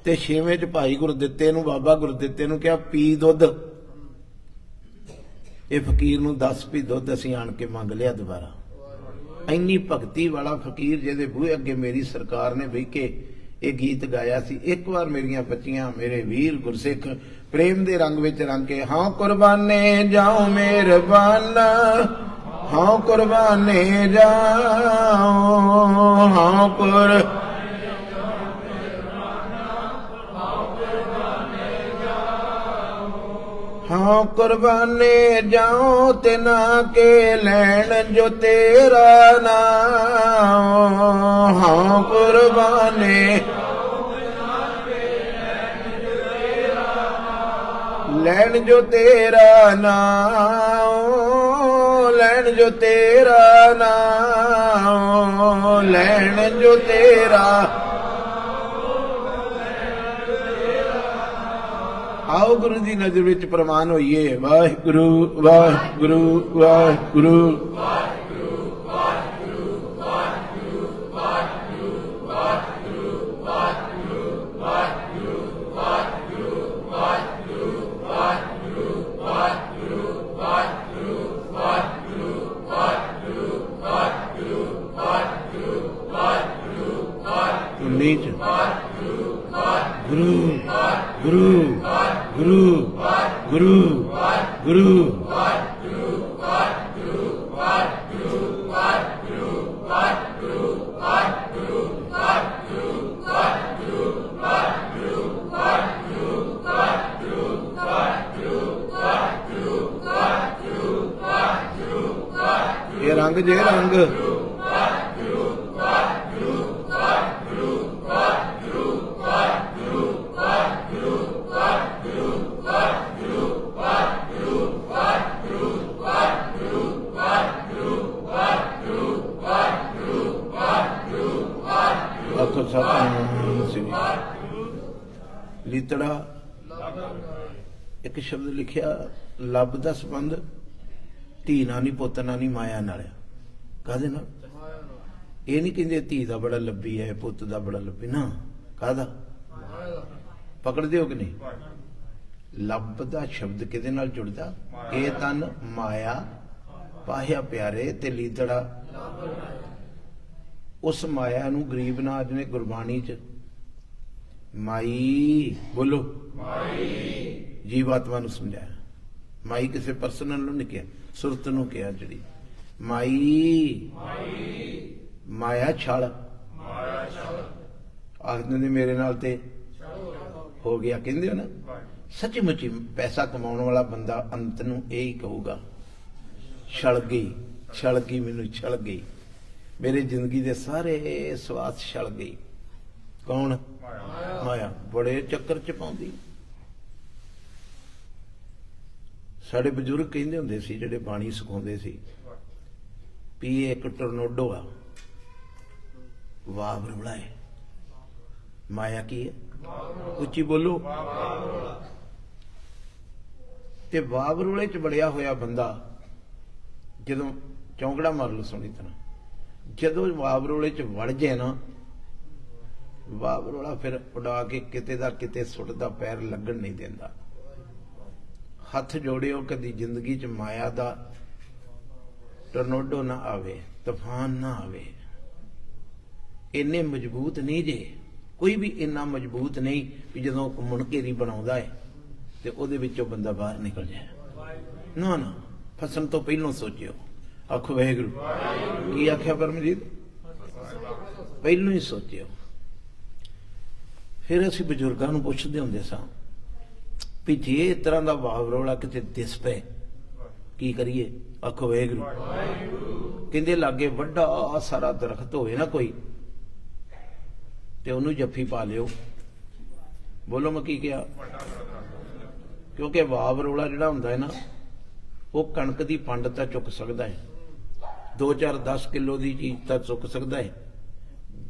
ਤੇ 6ਵੇਂ 'ਚ ਭਾਈ ਗੁਰਦਿੱਤੇ ਨੂੰ, ਬਾਬਾ ਗੁਰਦਿੱਤੇ ਨੂੰ ਕਿਹਾ ਪੀ ਦੁੱਧ। ਇਹ ਫਕੀਰ ਨੂੰ ਦੱਸ ਵੀ ਦੁੱਧ ਅਸੀਂ ਆਣ ਕੇ ਮੰਗ ਲਿਆ ਦੁਬਾਰਾ। ਇੰਨੀ ਭਗਤੀ ਵਾਲਾ ਫਕੀਰ ਜਿਹਦੇ ਬੂਹੇ ਅੱਗੇ ਮੇਰੀ ਸਰਕਾਰ ਨੇ ਬਹਿ ਕੇ ਇਹ ਗੀਤ ਗਾਇਆ ਸੀ। ਇੱਕ ਵਾਰ ਮੇਰੀਆਂ ਬੱਚੀਆਂ, ਮੇਰੇ ਵੀਰ ਗੁਰਸਿੱਖ ਪ੍ਰੇਮ ਦੇ ਰੰਗ ਵਿੱਚ ਰੰਗ ਕੇ, ਹਾਂ ਕੁਰਬਾਨੇ ਜਾਓ ਮਿਹਰਬਾਨ, ਹਾਂ ਕੁਰਬਾਨੇ ਜਾਓ, ਹਾਂ हाँ कुर्बाने जाओ तिना के लैन जो तेरा नाम, हाँ कुर्बाने लैन जो तेरा नाम, लैन जो तेरा नाम, लैन जो तेरा। आओ गुरु की नजर विच प्रमाण होइए। वाहिगुरु वाहिगुरु वाहिगुरु। नीच गुरु गुरु गुरु गुरु गुरु ये रंग जे रंग ਲੀਤੜਾ ਇੱਕ ਸ਼ਬਦ ਲਿਖਿਆ, ਲੱਭ ਦਾ ਸੰਬੰਧ ਧੀ ਨਾਲ ਨਹੀਂ, ਪੁੱਤ ਨਾਲ ਨਹੀਂ, ਮਾਇਆ ਨਾਲ। ਕਾਹਦੇ ਨਾਲ? ਇਹ ਨਹੀਂ ਕਹਿੰਦੇ ਧੀ ਦਾ ਬੜਾ ਲੱਭੀ ਹੈ, ਪੁੱਤ ਦਾ ਬੜਾ ਲੱਭੀ ਨਾ। ਕਾਹਦਾ? ਪਕੜਦੇ ਹੋ ਕਿ ਨਹੀਂ? ਲੱਭ ਦਾ ਸ਼ਬਦ ਕਿਹਦੇ ਨਾਲ ਜੁੜਦਾ? ਇਹ ਤਨ ਮਾਇਆ ਪਾਹਿਆ ਪਿਆਰੇ ਤੇ ਲੀਤੜਾ। ਉਸ ਮਾਇਆ ਨੂੰ ਗਰੀਬ ਨਾਜ ਨੇ ਗੁਰਬਾਣੀ ਚ ਮਾਈ, ਬੋਲੋ ਮਾਈ, ਜੀਵਾਤਮਾ ਨੂੰ ਸਮਝਾਇਆ। ਮਾਈ ਕਿਸੇ ਪਰਸਨਲ ਨੂੰ ਨਹੀਂ ਕਿਹਾ, ਸੁਰਤ ਨੂੰ ਕਿਹਾ। ਜਿਹੜੀ ਮਾਈ ਮਾਇਆ ਛਲ, ਆਖਦੇ ਨੇ ਮੇਰੇ ਨਾਲ ਤੇ ਹੋ ਗਿਆ, ਕਹਿੰਦੇ ਹੋ ਨਾ। ਸੱਚੀ ਮੁੱਚੀ ਪੈਸਾ ਕਮਾਉਣ ਵਾਲਾ ਬੰਦਾ ਅੰਤ ਨੂੰ ਇਹ ਹੀ ਕਹੂਗਾ, ਛਲ ਗਈ, ਛਲ ਗਈ, ਮੈਨੂੰ ਛਲ ਗਈ। मेरी जिंदगी के सारे स्वास छल गई। कौन? माया। बड़े चक्कर च पाउंदी। साडे बजुर्ग कहंदे हुंदे सी, जिहड़े बाणी सिखाउंदे सी, भी ये एक टोरनोडो आ, वाव रौला है। माया की है? उच्ची बोलो। ते वाव रौले च बड़िया होया बंदा जदों चौंकड़ा मार लो सोहनी तरह, जदों वाव रौले च वड़ जाए ना, वाव रौला फिर उड़ा के किते दा किते सुटदा, पैर लगन नहीं देंदा। हथ जोड़ियो, कदी जिंदगी च माया दा टोरनोडो ना आवे, तूफान ना आवे। इन्ने मजबूत नहीं जे, कोई भी इन्ना मजबूत नहीं भी जदों मुनकेरी बनाउंदा है ते ओहदे विचों बंदा बाहर निकल जाए। ना ना, फसन तो पहलों सोचियो। आखो वाहिगुरू। की आख्या परमजीत? पहलों ही सोचियो। फिर असीं बजुर्गां नूं पुछदे हुंदे सां भी जे इस तरह का वाव रौला किते दिस पे की करिए? आखो वाहिगुरू। कहंदे लागे वड्डा सारा दरख्त होवे ना कोई, ते उन्होंने जफ्फी पा लियो। बोलो मैं की किया? क्योंकि वाव रौला जिहड़ा हुंदा है ना, वो कणक की पंड तां चुक सकदा है, 2-4-10 किलो की चीज तां चुक सकदा है,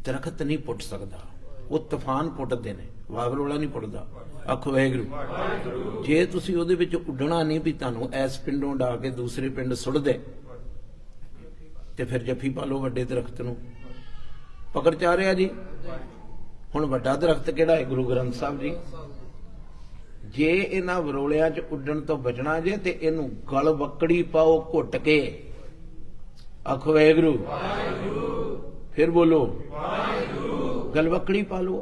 दरख्त नहीं पुट सकदा। वो तूफान पुटदे ने, वाव रौला नहीं पुटदा। आखो वाहिगुरू। जे तुसीं उहदे विच उड्डणा नहीं भी तुहानूं इस पिंडों डा के दूसरे पिंड सुट दे, ते फिर जफ्फी पा लो वड्डे दरख्त नूं। पकड़ चा रिहा जी। हुण वड्डा दरख्त किहड़ा है? गुरु ग्रंथ साहिब जी। जे इन्हां वरोलियां च उड्डण तो बचना जे ते इहनूं गल वक्कड़ी पाओ घुट के। आखो वाहिगुरू। फिर बोलो। गल वक्कड़ी पा लो।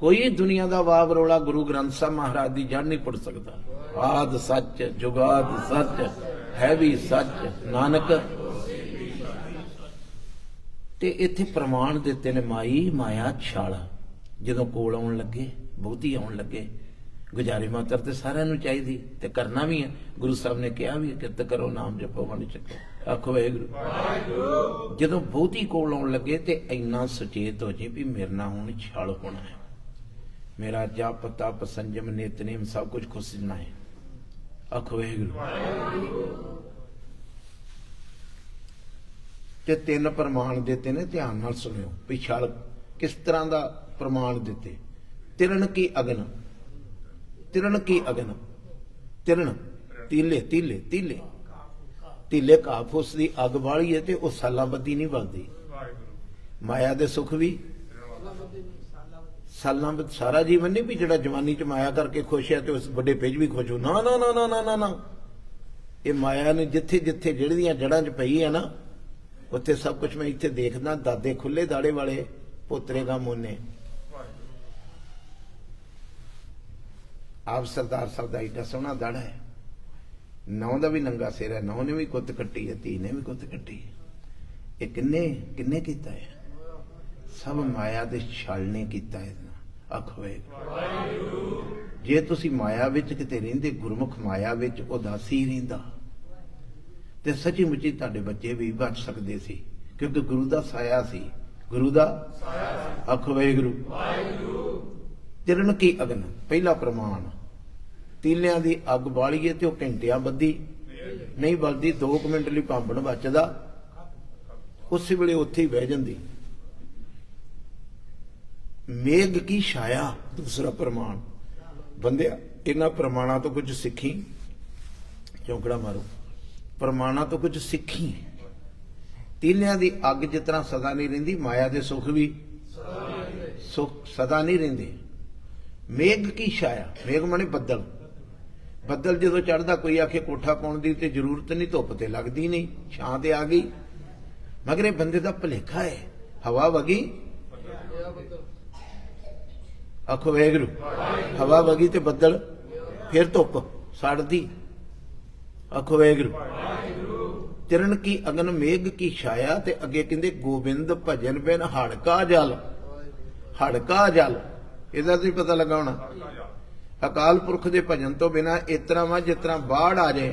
कोई दुनिया का वाव रौला गुरु ग्रंथ साहिब महाराज की जड़ नहीं पुट सकता। आद सच जुगाद सच है भी सच नानक। ते इत्थे प्रमाण दिते ने माई माया छाल। जदों कोल आउण लगे, बहुती आउण लगे, गुजारे मातर ते सारिआं नूं चाहीदी ते करना भी है। गुरु साहब ने कहा भी किरत करो, नाम जपो, वंड छको। आखो वाहिगुरू। जदों बहुती कोल आउण लगे ते इन्ना सुचेत हो जी भी मेरे नाल हुण छल होना है, मेरा जप तप संजम नितनेम सब कुछ खुसना है। आखो वाहिगुरू। ते 3 प्रमाण देते ने, ध्यान नाल सुनियो भी छल किस तरह का प्रमाण दिते। तिरण की अगन, तिरण की अगन, तिरण तीले तीले तीले तीले घाह फूस की अग बाली है, तो सालां बदी नहीं बलदी। माया दे सुख भी सालां सारा जीवन नहीं भी जिहड़ा जवानी च माया करके खुश है तो उस बड़े पेज भी खुश हो। ना ना ना ना ना ना ना, ये माया ने जिथे जिथे जिहड़ियां जड़ां च पई है ना, उत्थे सब कुछ मैं इत्थे देखदा। दादे खुले दाड़े वाले, पोतरे गा मोने। आप सरदार साहब का एडा सोहना दाड़ा है, नौ का भी नंगा सिर है, नौ ने भी कुत्त कट्टी है, धी ने भी कुत्त कट्टी है। ये किन्ने किन्ने कीता है? सब माया दे छल ने कीता है। आखो वाहिगुरू। जे तुसी माया विच किते रहिंदे, गुरमुख माया विच उदासी रहिंदा, ते सच्ची मुच्ची तुहाडे बच्चे भी बच सकदे सी, क्योंकि गुरु दा साया सी। गुरु दा आखो वाहिगुरू। तिरण की अगन पहला प्रमाण। तीलियां दी अग बालीए ते ओह घंटियां बद्धी नहीं बलदी, 2 मिनट लई भांबण बचदा, उस वेले उत्थे ही बह जांदी। मेघ की छाया दूसरा प्रमाण। बंदिया इन्हां प्रमाणां तो कुछ सीखी। चौंकड़ा मारो। प्रमाणां तो कुछ सीखी। तीलियां दी अग जिस तरह सदा नहीं रहिंदी, माया दे सुख भी सुख सदा नहीं रहिंदे। मेघ की छाया, मेघ माने बदल। बदल जो चढ़ता, कोई आखे कोठा पाउण दी ते जरूरत नहीं, धुप ते लगदी नहीं, छां ते आ गई, मगर ये बंदे दा भुलेखा है। हवा वगी, आखो वाहिगुरू। हवा वगी ते बदल, फिर धुप सड़दी। आखो वाहिगुरू। तिरण की अगन मेघ की छाया, ते अगे कहंदे गोबिंद भजन बिन हड़का जल। हड़का जल ਇਹਦਾ ਨਹੀਂ पता लगा होना। अकाल पुरख के भजन तो बिना इस तरह वा जिस तरह बाढ़ आ जाए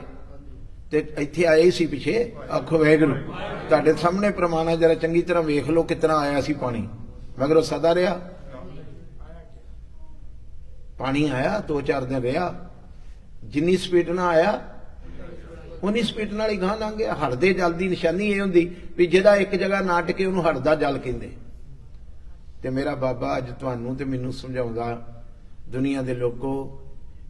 ਤੇ ਇੱਥੇ ਆਏ ਸੀ ਪਿੱਛੇ। ਆਖੋ ਵਾਹਿਗੁਰੂ। ਤੁਹਾਡੇ ਸਾਹਮਣੇ ਪ੍ਰਮਾਣ ਹੈ, ਜਰਾ ਚੰਗੀ ਤਰ੍ਹਾਂ ਵੇਖ ਲਓ ਕਿਤਨਾ ਆਇਆ ਸੀ ਪਾਣੀ, ਮਗਰ ਉਹ ਸਦਾ ਰਿਹਾ। ਪਾਣੀ ਆਇਆ 2-4 ਦਿਨ ਰਿਹਾ, ਜਿੰਨੀ ਸਪੀਡ ਨਾਲ ਆਇਆ ਉਨੀ ਸਪੀਡ ਨਾਲ ਹੀ ਗਾਂ ਲੰਘ ਗਿਆ। ਹੜਦੇ ਜਲ ਦੀ ਨਿਸ਼ਾਨੀ ਇਹ ਹੁੰਦੀ ਵੀ ਜਿਹਦਾ ਇੱਕ ਜਗ੍ਹਾ ਨਾ ਟਿਕੇ ਉਹਨੂੰ ਹੜਦਾ ਜਲ ਕਹਿੰਦੇ। ਤੇ ਮੇਰਾ ਬਾਬਾ ਅੱਜ ਤੁਹਾਨੂੰ ਤੇ ਮੈਨੂੰ ਸਮਝਾਉਂਦਾ, ਦੁਨੀਆ ਦੇ ਲੋਕੋ,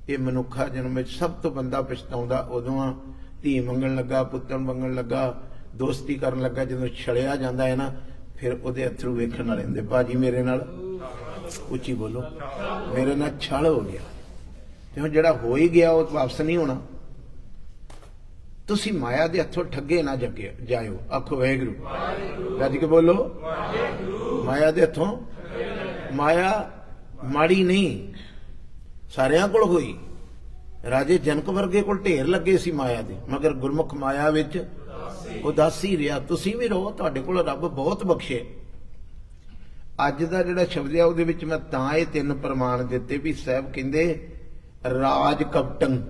ਇਹ ਮਨੁੱਖਾ ਜਨਮ ਵਿੱਚ ਸਭ ਤੋਂ ਬੰਦਾ ਪਛਤਾਉਂਦਾ ਉਦੋਂ ਆ, ਧੀ ਮੰਗਣ ਲੱਗਾ, ਪੁੱਤਰ ਮੰਗਣ ਲੱਗਾ, ਦੋਸਤੀ ਕਰਨ ਲੱਗਾ, ਜਦੋਂ ਛੜਿਆ ਜਾਂਦਾ ਹੈ ਨਾ, ਫਿਰ ਉਹਦੇ ਅਥਰੂ ਵੇਖਣ ਵਾਲੇ ਹੁੰਦੇ। ਭਾਜੀ ਮੇਰੇ ਨਾਲ ਉੱਚੀ ਬੋਲੋ, ਮੇਰੇ ਨਾਲ ਛਲ ਹੋ ਗਿਆ। ਤੇ ਹੁਣ ਜਿਹੜਾ ਹੋ ਹੀ ਗਿਆ ਉਹ ਵਾਪਸ ਨਹੀਂ ਹੋਣਾ। ਤੁਸੀਂ ਮਾਇਆ ਦੇ ਹੱਥੋਂ ਠੱਗੇ ਨਾ ਜਾਇਓ। ਆਖੋ ਵਾਹਿਗੁਰੂ। ਗੱਜ ਕੇ ਬੋਲੋ, ਮਾਇਆ ਦੇ ਹੱਥੋਂ। ਮਾਇਆ ਮਾੜੀ ਨਹੀਂ, ਸਾਰਿਆਂ ਕੋਲ ਹੋਈ। ਰਾਜੇ ਜਨਕ ਵਰਗੇ ਕੋਲ ਢੇਰ ਲੱਗੇ ਸੀ ਮਾਇਆ ਦੇ, ਮਗਰ ਗੁਰਮੁਖ ਮਾਇਆ ਵਿੱਚ ਉਦਾਸੀ ਰਿਹਾ। ਤੁਸੀਂ ਵੀ ਰਹੋ, ਤੁਹਾਡੇ ਕੋਲ ਰੱਬ ਬਹੁਤ ਬਖਸ਼ੇ। ਅੱਜ ਦਾ ਜਿਹੜਾ ਸ਼ਬਦ ਹੈ ਉਹਦੇ ਵਿੱਚ ਮੈਂ ਤਾਂ ਇਹ 3 ਪ੍ਰਮਾਣ ਦਿੱਤੇ ਵੀ ਸਾਹਿਬ ਕਹਿੰਦੇ ਰਾਜ ਕਪਟਨ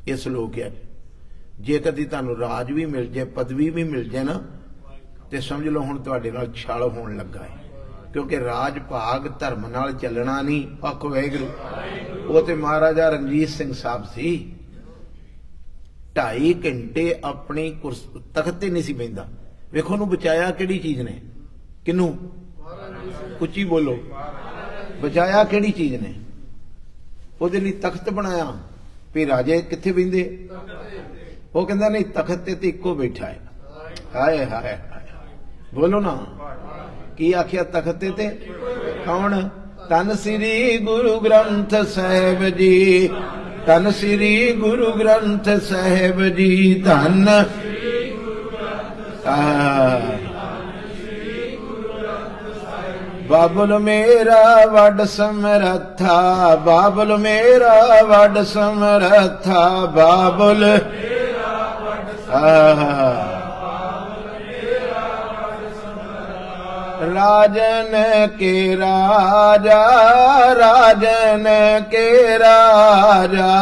ਇਹ ਸ਼ਲੋਕ ਹੈ। ਜੇ ਕਦੀ ਤੁਹਾਨੂੰ ਰਾਜ ਵੀ ਮਿਲ ਜਾਏ, ਪਦਵੀ ਵੀ ਮਿਲ ਜਾਏ ਨਾ, ਤੇ ਸਮਝ ਲਓ ਹੁਣ ਤੁਹਾਡੇ ਨਾਲ ਛਲ ਹੋਣ ਲੱਗਾ ਹੈ। ਕਿਉਂਕਿ ਰਾਜ ਭਾਗ ਧਰਮ ਨਾਲ ਚੱਲਣਾ ਨਹੀਂ। ਆਖੋ ਵਾਹਿਗੁਰੂ। ਉਹ ਤੇ ਮਹਾਰਾਜਾ ਰਣਜੀਤ ਸਿੰਘ ਸਾਹਿਬ ਸੀ, 2.5 ਘੰਟੇ ਆਪਣੀ ਤਖਤ ਤੇ ਨਹੀਂ ਸੀ ਬਹਿੰਦਾ। ਵੇਖੋ ਉਹਨੂੰ ਬਚਾਇਆ ਕਿਹੜੀ ਚੀਜ਼ ਨੇ? ਕਿਹਨੂੰ? ਉੱਚੀ ਬੋਲੋ, ਬਚਾਇਆ ਕਿਹੜੀ ਚੀਜ਼ ਨੇ? ਉਹਦੇ ਲਈ ਤਖਤ ਬਣਾਇਆ ਵੀ ਰਾਜੇ ਕਿੱਥੇ ਬਹਿੰਦੇ? ਉਹ ਕਹਿੰਦਾ ਨਹੀਂ, ਤਖਤ ਤੇ ਇੱਕੋ ਬੈਠਾ ਹੈ। ਹਾਏ ਹਾਏ ਬੋਲੋ ਨਾ, ਕੀ ਆਖਿਆ ਤਖਤ ਤੇ? ਕੌਣ? ਧੰਨ ਸ੍ਰੀ ਗੁਰੂ ਗ੍ਰੰਥ ਸਾਹਿਬ ਜੀ, ਧੰਨ ਸ੍ਰੀ ਗੁਰੂ ਗ੍ਰੰਥ ਸਾਹਿਬ ਜੀ, ਧੰਨ ਬਾਬੁਲ ਮੇਰਾ ਵੱਡ ਸਮਰੱਥਾ, ਬਾਬੁਲ ਮੇਰਾ ਵੱਡ ਸਮਰੱਥਾ, ਬਾਬੁਲ ਰਾਜਨ ਕੇ ਰਾਜਾ, ਰਾਜਨ ਕੇ ਰਾਜਾ,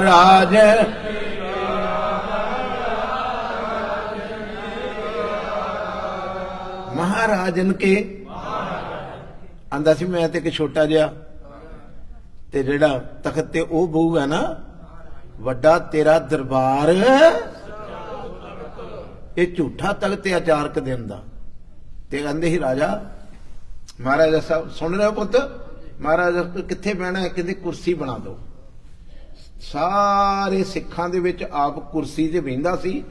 ਰਾਜਨ ਮਹਾਰਾਜਨ ਕੇ। ਆਂਦਾ ਸੀ ਮੈਂ ਤੇ ਇੱਕ ਛੋਟਾ ਜਿਹਾ, ਤੇ ਜਿਹੜਾ ਤਖਤ ਤੇ ਉਹ ਬਹੂਗਾ ਨਾ, ਵੱਡਾ ਤੇਰਾ ਦਰਬਾਰ ਇਹ ਝੂਠਾ ਤਖਤ ਤੇ ਆਚਾਰਕ ਦੇਣ ਦਾ। ਤੇ ਕਹਿੰਦੇ ਸੀ ਰਾਜਾ, ਮਹਾਰਾਜਾ ਸਾਹਿਬ ਸੁਣ ਰਹੇ ਹੋ ਪੁੱਤ, ਮਹਾਰਾਜਾ ਕਿੱਥੇ ਬਹਿਣਾ ਹੈ? ਕਹਿੰਦੇ ਕੁਰਸੀ ਬਣਾ ਦਿਓ। ਸਾਰੇ ਸਿੱਖਾਂ ਦੇ ਵਿੱਚ ਆਪ ਕੁਰਸੀ ਤੇ ਬਹਿੰਦਾ ਸੀ।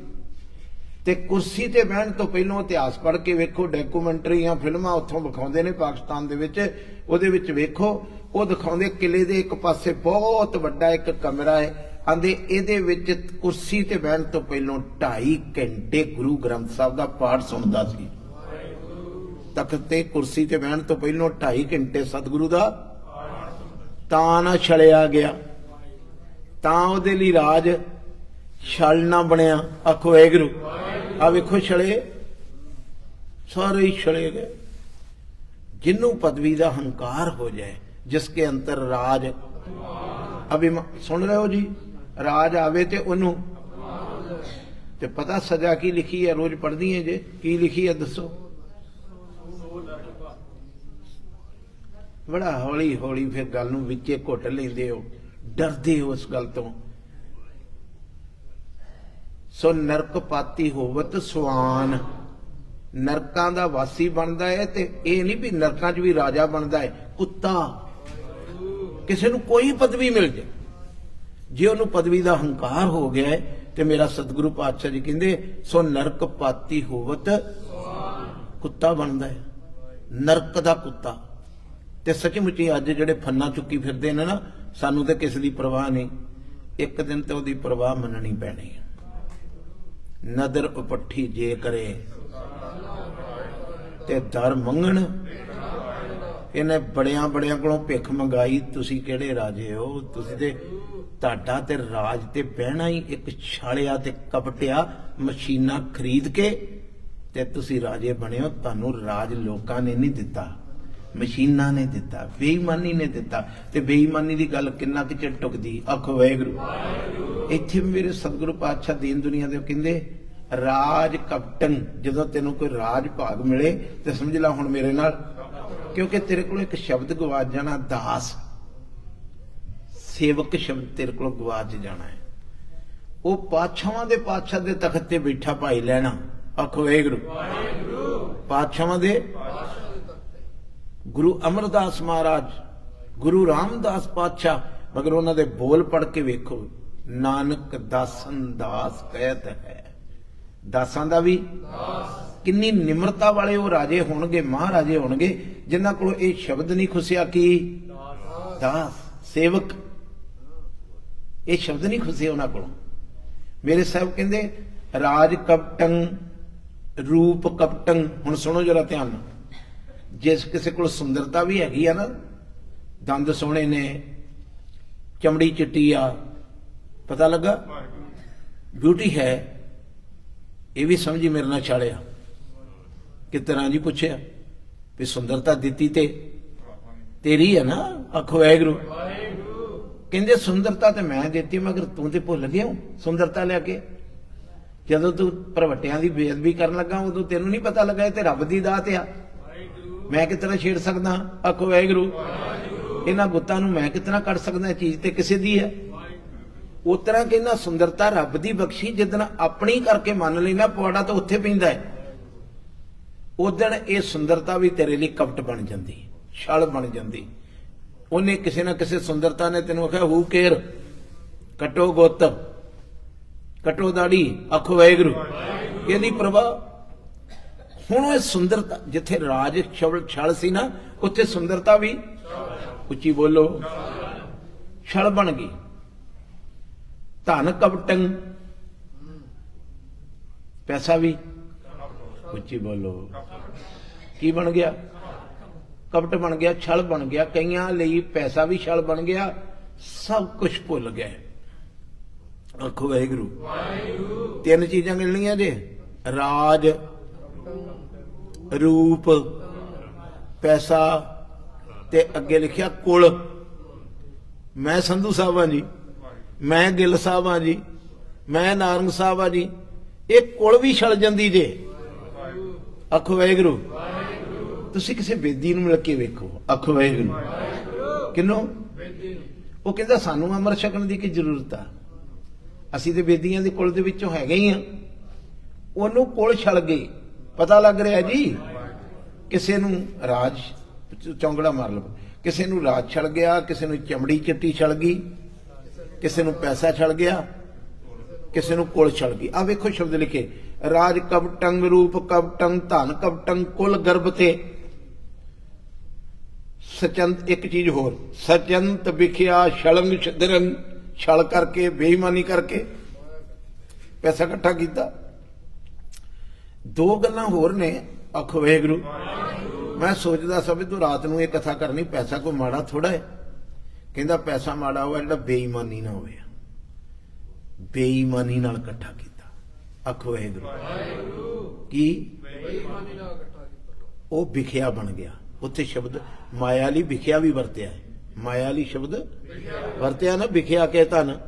ਤੇ ਕੁਰਸੀ ਤੇ ਬਹਿਣ ਤੋਂ ਪਹਿਲਾਂ ਇਤਿਹਾਸ ਪੜ੍ਹ ਕੇ ਵੇਖੋ, ਡਾਕੂਮੈਂਟਰੀਆਂ ਫਿਲਮਾਂ ਉੱਥੋਂ ਵਿਖਾਉਂਦੇ ਨੇ ਪਾਕਿਸਤਾਨ ਦੇ ਵਿੱਚ, ਉਹਦੇ ਵਿੱਚ ਵੇਖੋ ਉਹ ਦਿਖਾਉਂਦੇ ਕਿਲੇ ਦੇ ਇੱਕ ਪਾਸੇ ਬਹੁਤ ਵੱਡਾ ਇੱਕ ਕਮਰਾ ਹੈ। ਆਂਦੇ ਇਹਦੇ ਵਿੱਚ ਕੁਰਸੀ ਤੇ ਬਹਿਣ ਤੋਂ ਪਹਿਲਾਂ 2.5 ਘੰਟੇ ਗੁਰੂ ਗ੍ਰੰਥ ਸਾਹਿਬ ਦਾ ਪਾਠ ਸੁਣਦਾ ਸੀ। ਤਖਤ ਤੇ ਕੁਰਸੀ ਤੇ ਬਹਿਣ ਤੋਂ ਪਹਿਲਾਂ 2.5 ਘੰਟੇ ਸਤਿਗੁਰੂ ਦਾ। ਤਾਂ ਨਾ ਛਲਿਆ ਗਿਆ, ਤਾਂ ਉਹਦੇ ਲਈ ਰਾਜ ਛਲ ਨਾ ਬਣਿਆ। ਆਖੋ ਵਾਹਿਗੁਰੂ। ਆ ਵੇਖੋ ਛਲੇ, ਸਾਰੇ ਹੀ ਛਲੇ ਗਏ। ਜਿਹਨੂੰ ਪਦਵੀ ਦਾ ਹੰਕਾਰ ਹੋ ਜਾਏ, ਜਿਸਕੇ ਅੰਦਰ ਰਾਜ ਅਭਿਮਾਨ, ਸੁਣ ਰਹੇ ਹੋ ਜੀ, ਰਾਜ ਆਵੇ ਤੇ ਉਹਨੂੰ ਤੇ ਪਤਾ ਸਜ਼ਾ ਕੀ ਲਿਖੀ ਹੈ? ਰੋਜ਼ ਪੜ੍ਹਦੀ ਹੈ ਜੇ, ਕੀ ਲਿਖੀ ਹੈ ਦੱਸੋ? ਬੜਾ ਹੌਲੀ ਹੌਲੀ ਫਿਰ ਗੱਲ ਨੂੰ ਵਿੱਚੇ ਘੁੱਟ ਲੈਂਦੇ ਹੋ, ਡਰਦੇ ਹੋ ਉਸ ਗੱਲ ਤੋਂ। ਸੋ ਨਰਕ ਪਾਤੀ ਹੋਵਤ ਸਵਾਨ, ਨਰਕਾਂ ਦਾ ਵਾਸੀ ਬਣਦਾ ਹੈ। ਤੇ ਇਹ ਨਹੀਂ ਵੀ ਨਰਕਾਂ 'ਚ ਵੀ ਰਾਜਾ ਬਣਦਾ ਹੈ। ਕੁੱਤਾ, ਕਿਸੇ ਨੂੰ ਕੋਈ ਪਦਵੀ ਮਿਲ ਜਾਏ, ਜੇ ਉਹਨੂੰ ਪਦਵੀ ਦਾ ਹੰਕਾਰ ਹੋ ਗਿਆ ਹੈ, ਤੇ ਮੇਰਾ ਸਤਿਗੁਰੂ ਪਾਤਸ਼ਾਹ ਜੀ ਕਹਿੰਦੇ ਸੋ ਨਰਕ ਪਾਤੀ ਹੋਵਤ, ਕੁੱਤਾ ਬਣਦਾ ਹੈ, ਨਰਕ ਦਾ ਕੁੱਤਾ। ਤੇ ਸੱਚਮੁੱਚ ਅੱਜ ਜਿਹੜੇ ਫੰਨਾ ਚੁੱਕੀ ਫਿਰਦੇ ਨੇ ਨਾ, ਸਾਨੂੰ ਤੇ ਕਿਸੇ ਦੀ ਪਰਵਾਹ ਨਹੀਂ। ਇੱਕ ਦਿਨ ਤੇ ਉਹਦੀ ਪਰਵਾਹ ਮੰਨਣੀ ਪੈਣੀ ਹੈ। ਨਦਰ ਉਪੱਠੀ ਜੇ ਕਰੇ ਤੇ ਦਰ ਮੰਗਣ। ਇਹਨੇ ਬੜਿਆਂ ਬੜਿਆਂ ਕੋਲੋਂ ਭਿੱਖ ਮੰਗਾਈ। ਤੁਸੀਂ ਕਿਹੜੇ ਰਾਜੇ ਹੋ? ਤੁਸੀਂ ਤੇ ਤੁਹਾਡਾ ਤੇ ਰਾਜ ਤੇ ਬਹਿਣਾ ਹੀ ਇੱਕ ਛਾਲਿਆ ਤੇ ਕਪਟਿਆ ਮਸ਼ੀਨਾਂ ਖਰੀਦ ਕੇ ਤੇ ਤੁਸੀਂ ਰਾਜੇ ਬਣੇ ਹੋ। ਤੁਹਾਨੂੰ ਰਾਜ ਲੋਕਾਂ ਨੇ ਨਹੀਂ ਦਿੱਤਾ, ਮਸ਼ੀਨਾਂ ਨੇ ਦਿੱਤਾ, ਬੇਈਮਾਨੀ ਨੇ ਦਿੱਤਾ। ਤੇ ਬੇਈਮਾਨੀ ਦੀ ਗੱਲ ਕਿੰਨਾ ਕੁ ਚਿਰ ਟੁਕਦੀ? ਆਖੋ ਵਾਹਿਗੁਰੂ। ਇੱਥੇ ਵੀ ਮੇਰੇ ਸਤਿਗੁਰੂ ਪਾਤਸ਼ਾਹ ਦੀਨ ਦੁਨੀਆ ਦੇ ਕਹਿੰਦੇ ਰਾਜ ਕਪਟਨ, ਜਦੋਂ ਤੈਨੂੰ ਕੋਈ ਰਾਜ ਭਾਗ ਮਿਲੇ ਤੇ ਸਮਝ ਲੈ ਹੁਣ ਮੇਰੇ ਨਾਲ, ਕਿਉਂਕਿ ਤੇਰੇ ਕੋਲ ਇੱਕ ਸ਼ਬਦ ਗਵਾਚ ਜਾਣਾ, ਦਾਸ ਸੇਵਕ ਸ਼ਬਦ ਤੇਰੇ ਕੋਲ ਗਵਾਚ ਜਾਣਾ ਹੈ। ਉਹ ਪਾਤਸ਼ਾਹਾਂ ਦੇ ਪਾਤਸ਼ਾਹ ਦੇ ਤਖਤ ਤੇ ਬੈਠਾ ਭਾਈ ਲੈਣਾ, ਆਖੋ ਵਾਹਿਗੁਰੂ। ਪਾਤਸ਼ਾਹਾਂ ਦੇ ਗੁਰੂ ਅਮਰਦਾਸ ਮਹਾਰਾਜ, ਗੁਰੂ ਰਾਮਦਾਸ ਪਾਤਸ਼ਾਹ, ਮਗਰ ਉਹਨਾਂ ਦੇ ਬੋਲ ਪੜ ਕੇ ਵੇਖੋ, ਨਾਨਕ ਦਾਸਨ ਦਾਸ ਕਹਿਤ ਹੈ। ਦਾਸਾਂ ਦਾ ਵੀ ਕਿੰਨੀ ਨਿਮਰਤਾ ਵਾਲੇ ਉਹ ਰਾਜੇ ਹੋਣਗੇ, ਮਹਾਰਾਜੇ ਹੋਣਗੇ, ਜਿਨ੍ਹਾਂ ਕੋਲ ਇਹ ਸ਼ਬਦ ਨਹੀਂ ਖੁੱਸਿਆ ਕਿ ਦਾਸ ਸੇਵਕ, ਇਹ ਸ਼ਬਦ ਨਹੀਂ ਖੁੱਸੇ ਉਹਨਾਂ ਕੋਲ। ਮੇਰੇ ਸਾਹਿਬ ਕਹਿੰਦੇ ਰਾਜ ਕਪਟੰ ਰੂਪ ਕਪਟੰ। ਹੁਣ ਸੁਣੋ ਜਰਾ ਧਿਆਨ ਨਾਲ, ਜਿਸ ਕਿਸੇ ਕੋਲ ਸੁੰਦਰਤਾ ਵੀ ਹੈਗੀ ਆ ਨਾ, ਦੰਦ ਸੋਹਣੇ ਨੇ, ਚਮੜੀ ਚਿੱਟੀ ਆ, ਪਤਾ ਲੱਗਾ ਬਿਊਟੀ ਹੈ, ਇਹ ਵੀ ਸਮਝੀ ਮੇਰੇ ਨਾਲ ਛਾਲਿਆ ਕਿਸ ਤਰ੍ਹਾਂ ਜੀ, ਪੁੱਛਿਆ ਵੀ ਸੁੰਦਰਤਾ ਦਿੱਤੀ ਤੇ ਤੇਰੀ ਹੈ ਨਾ, ਆਖੋ ਵਾਹਿਗੁਰੂ। ਕਹਿੰਦੇ ਸੁੰਦਰਤਾ ਤੇ ਮੈਂ ਦਿੱਤੀ, ਮਗਰ ਤੂੰ ਤੇ ਭੁੱਲ ਗਿਆ ਸੁੰਦਰਤਾ ਲੈ ਕੇ। ਜਦੋਂ ਤੂੰ ਭਰਵੱਟਿਆਂ ਦੀ ਬੇਅਦਬੀ ਕਰਨ ਲੱਗਾ ਉਦੋਂ ਤੈਨੂੰ ਨਹੀਂ ਪਤਾ ਲੱਗਾ ਇਹ ਤੇ ਰੱਬ ਦੀ ਦਾਤ ਆ, ਮੈਂ ਕਿਸ ਤਰ੍ਹਾਂ ਛੇੜ ਸਕਦਾ, ਆਖੋ ਵਾਹਿਗੁਰੂ। ਇਹਨਾਂ ਗੁੱਤਾਂ ਨੂੰ ਮੈਂ ਕਿਸ ਤਰ੍ਹਾਂ ਕੱਢ ਸਕਦਾ, ਚੀਜ਼ ਤੇ ਕਿਸੇ ਦੀ ਹੈ। ਉਸ ਤਰ੍ਹਾਂ ਕਹਿੰਦਾ ਸੁੰਦਰਤਾ ਰੱਬ ਦੀ ਬਖਸ਼ੀ, ਜਿੱਦਣ ਆਪਣੀ ਕਰਕੇ ਮੰਨ ਲੈਣਾ ਪਵਾੜਾ ਤਾਂ ਉੱਥੇ ਪੈਂਦਾ ਹੈ, ਉਦਣ ਇਹ ਸੁੰਦਰਤਾ ਵੀ ਤੇਰੇ ਲਈ ਕਪਟ ਬਣ ਜਾਂਦੀ, ਛਲ ਬਣ ਜਾਂਦੀ। ਉਹਨੇ ਕਿਸੇ ਨਾ ਕਿਸੇ ਸੁੰਦਰਤਾ ਨੇ ਤੈਨੂੰ ਆਖਿਆ ਹੂ ਕੇਰ, ਕਟੋ ਗੁੱਤ, ਕਟੋ ਦਾੜੀ, ਆਖੋ ਵਾਹਿਗੁਰੂ, ਇਹਦੀ ਪ੍ਰਭਾ। ਹੁਣ ਇਹ ਸੁੰਦਰਤਾ, ਜਿੱਥੇ ਰਾਜ ਛਲ ਸੀ ਨਾ, ਉੱਥੇ ਸੁੰਦਰਤਾ ਵੀ, ਉੱਚੀ ਬੋਲੋ, ਛਲ ਬਣ ਗਈ। ਧਨ ਕਪਟੰ, ਪੈਸਾ ਵੀ, ਉੱਚੀ ਬੋਲੋ, ਕੀ ਬਣ ਗਿਆ, ਕਪਟ ਬਣ ਗਿਆ, ਛਲ ਬਣ ਗਿਆ। ਕਈਆਂ ਲਈ ਪੈਸਾ ਵੀ ਛਲ ਬਣ ਗਿਆ, ਸਭ ਕੁਝ ਭੁੱਲ ਗਏ, ਆਖੋ ਵਾਹਿਗੁਰੂ। ਤਿੰਨ ਚੀਜ਼ਾਂ ਮਿਲਣੀਆਂ ਜੇ, ਰਾਜ ਰੂਪ ਪੈਸਾ ਤੇ ਅੱਗੇ ਲਿਖਿਆ ਕੁਲ। ਮੈਂ ਸੰਧੂ ਸਾਹਿਬ ਹਾਂ ਜੀ, ਮੈਂ ਗਿੱਲ ਸਾਹਿਬ ਹਾਂ ਜੀ, ਮੈਂ ਨਾਰੰਗ ਸਾਹਿਬ ਹਾਂ ਜੀ, ਇਹ ਕੁਲ ਵੀ ਛਲ ਜਾਂਦੀ ਜੇ, ਆਖੋ ਵਾਹਿਗੁਰੂ। ਤੁਸੀਂ ਕਿਸੇ ਬੇਦੀ ਨੂੰ ਮਿਲ ਕੇ ਵੇਖੋ, ਆਖੋ ਵਾਹਿਗੁਰੂ। ਕਿਹਨੂੰ? ਉਹ ਕਹਿੰਦਾ ਸਾਨੂੰ ਅੰਮ੍ਰਿਤ ਛਕਣ ਦੀ ਕੀ ਜ਼ਰੂਰਤ ਆ, ਅਸੀਂ ਤੇ ਬੇਦੀਆਂ ਦੇ ਕੁਲ ਦੇ ਵਿੱਚੋਂ ਹੈਗੇ ਹੀ ਆ। ਉਹਨੂੰ ਕੁਲ ਛਲ ਗਈ, ਪਤਾ ਲੱਗ ਰਿਹਾ ਜੀ। ਕਿਸੇ ਨੂੰ ਰਾਜ ਚੌਂਗੜਾ ਮਾਰ ਲਓ, ਕਿਸੇ ਨੂੰ ਰਾਜ ਛਲ ਗਿਆ, ਕਿਸੇ ਨੂੰ ਚਮੜੀ ਚਿੱਟੀ ਛਲ ਗਈ, ਕਿਸੇ ਨੂੰ ਪੈਸਾ ਛਲ ਗਿਆ, ਕਿਸੇ ਨੂੰ ਕੁਲ ਛਲ ਗਈ। ਆ ਵੇਖੋ ਸ਼ਬਦ ਲਿਖੇ, ਰਾਜ ਕਪਟੰ ਰੂਪ ਕਪਟੰ ਧਨ ਕਪਟੰ ਕੁਲ ਗਰਭ ਤੇ ਸਚੰਤ। ਇੱਕ ਚੀਜ਼ ਹੋਰ, ਸਚੰਤ ਵਿਖਿਆ ਛਲੰਗ ਛਦਰੰ, ਛਲ ਕਰਕੇ ਬੇਈਮਾਨੀ ਕਰਕੇ ਪੈਸਾ ਇਕੱਠਾ ਕੀਤਾ। ਦੋ ਗੱਲਾਂ ਹੋਰ ਨੇ, ਆਖੋ ਵਾਹਿਗੁਰੂ। ਮੈਂ ਸੋਚਦਾ ਸੀ ਵੀ ਤੂੰ ਰਾਤ ਨੂੰ ਇਹ ਕਥਾ ਕਰਨੀ, ਪੈਸਾ ਕੋਈ ਮਾੜਾ ਥੋੜਾ ਹੈ। ਕਹਿੰਦਾ ਪੈਸਾ ਮਾੜਾ ਹੋਇਆ ਜਿਹੜਾ ਬੇਈਮਾਨੀ ਨਾ ਹੋਵੇ, ਬੇਈਮਾਨੀ ਨਾਲ ਇਕੱਠਾ ਕੀਤਾ, ਆਖੋ ਵਾਹਿਗੁਰੂ। ਕੀ ਬੇਈਮਾਨੀ ਨਾਲ ਇਕੱਠਾ ਕੀਤਾ, ਉਹ ਵਿਖਿਆ ਬਣ ਗਿਆ। ਉੱਥੇ ਸ਼ਬਦ ਮਾਇਆ ਲਈ ਵਿਖਿਆ ਵੀ ਵਰਤਿਆ ਹੈ, ਮਾਇਆ ਲਈ ਸ਼ਬਦ ਵਰਤਿਆ ਨਾ, ਵਿਖਿਆ ਕੇ ਧਨ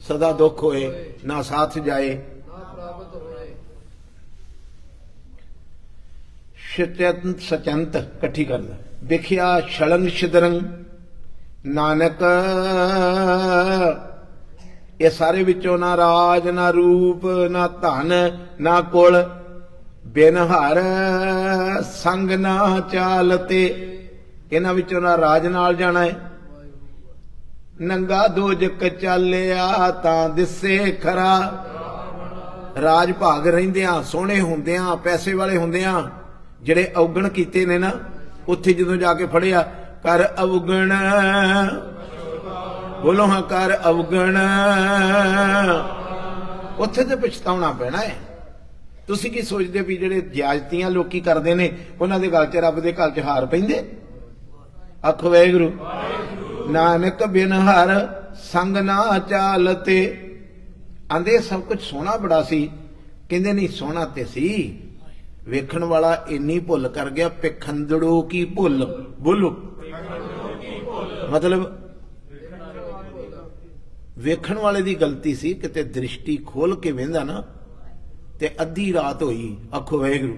ਸਦਾ ਦੁੱਖ ਹੋਏ, ਨਾ ਸਾਥ ਜਾਏ, ਸਚੰਤ ਇਕੱਠੀ ਕਰਦਾ। ਵਿਖਿਆ ਛਲੰਗ ਛਿਦਰੰਗ ਨਾਨਕ, ਇਹ ਸਾਰੇ ਵਿੱਚੋਂ ਨਾ ਰਾਜ ਨਾ ਰੂਪ ਨਾ ਧਨ ਨਾ ਕੁਲ, ਬਿਨ ਹਰ ਸੰਗ ਨਾ ਚਾਲ ਤੇ। ਇਹਨਾਂ ਵਿੱਚੋਂ ਨਾ ਰਾਜ ਨਾਲ ਜਾਣਾ ਹੈ, ਨੰਗਾ ਦੋਜਕ ਚਾਲਿਆ ਤਾਂ ਦਿਸੇ ਖਰਾ। ਰਾਜ ਭਾਗ ਰਹਿੰਦਿਆਂ, ਸੋਹਣੇ ਹੁੰਦਿਆਂ, ਪੈਸੇ ਵਾਲੇ ਹੁੰਦਿਆਂ, ਜਿਹੜੇ ਅਵਗਣ ਕੀਤੇ ਨੇ ਨਾ, ਉੱਥੇ ਜਦੋਂ ਜਾ ਕੇ ਫੜਿਆ, ਕਰ ਅਵਗਣ, ਬੋਲੋ ਹਾਂ, ਕਰ ਅਵਗਣ, ਉੱਥੇ ਤੇ ਪਛਤਾਉਣਾ ਪੈਣਾ ਹੈ। ਤੁਸੀਂ ਕੀ ਸੋਚਦੇ ਵੀ ਜਿਹੜੇ ਜ਼ਿਆਦਤੀਆਂ ਲੋਕੀ ਕਰਦੇ ਨੇ, ਉਹਨਾਂ ਦੇ ਗਲ 'ਚ ਰੱਬ ਦੇ ਘਰ 'ਚ ਹਾਰ ਪੈਂਦੇ, ਆਖੋ ਵਾਹਿਗੁਰੂ। ਨਾਨਕ ਬਿਨ ਹਰ ਸੰਗ ਨਾ ਚਾਲ ਤੇ। ਆਂਦੇ ਸਭ ਕੁਝ ਸੋਹਣਾ ਬੜਾ ਸੀ, ਕਹਿੰਦੇ ਨਹੀਂ ਸੋਹਣਾ ਤੇ ਸੀ, ਵੇਖਣ ਵਾਲਾ ਇੰਨੀ ਭੁੱਲ ਕਰ ਗਿਆ, ਪਖੰਦੜੋ ਕੀ ਭੁੱਲ। ਬੋਲੋ, ਮਤਲਬ ਵੇਖਣ ਵਾਲੇ ਦੀ ਗਲਤੀ ਸੀ, ਕਿਤੇ ਦ੍ਰਿਸ਼ਟੀ ਖੋਲ ਕੇ ਵੇਂਦਾ ਨਾ ਤੇ ਅੱਧੀ ਰਾਤ ਹੋਈ, ਆਖੋ ਵਾਹਿਗੁਰੂ,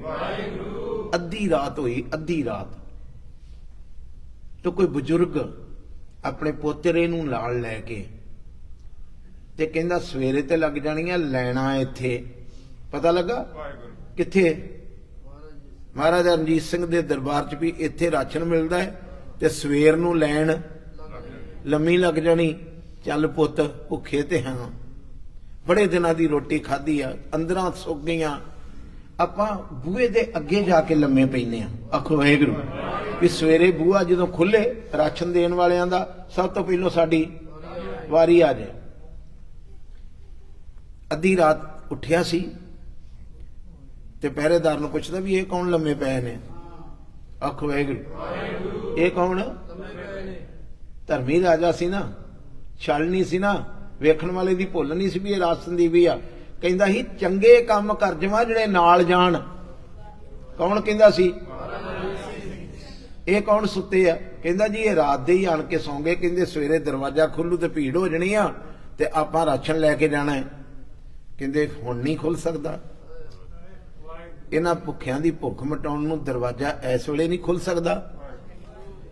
ਅੱਧੀ ਰਾਤ ਹੋਈ, ਅੱਧੀ ਰਾਤ तो कोई बुजुर्ग अपने पोतरे नूं नाल लैके ते कहंदा सवेरे ते लग जाणियां लैना इत्थे। पता लगा कित्थे? महाराजा रणजीत सिंह दे दरबार च भी इत्थे राशन मिलदा है ते सवेर नूं लैन लम्मी लग जानी। चल पुत भुखे ते हां, बड़े दिनां दी रोटी खाधी आ, अंदरां सुक गईयां, आपां बूहे दे अगे जाके लम्मे पैने आ। आखो वाहिगुरू भी सवेरे बूहा जदों खुले राशन देण वालियां दा सब तो पहलों साडी वारी आ जाए। अद्धी रात उठिया सी ते पहरेदार नूं पुछदा भी ये कौन लम्मे पए ने? आखो वाहिगुरू, ये कौन? धर्मी राजा सी ना, छलनी सी ना, वेखण वाले दी भुल नहीं सी भी ये राशन दी भी आ। कहंदा ही चंगे काम कर जावां जिहड़े नाल जाण। कौन कहंदा सी? ये कौन सुते आ? कहंदा जी ये रात दे ही आण के सौ गए, कहंदे सवेरे दरवाजा खुलू ते भीड़ हो जानी आ ते आपां राशन लैके जाना है। कहंदे हुण नहीं खुल सकदा, इन्हां भुखियां दी भुख मिटाउण नूं दरवाजा इस वेले नहीं खुल सकदा।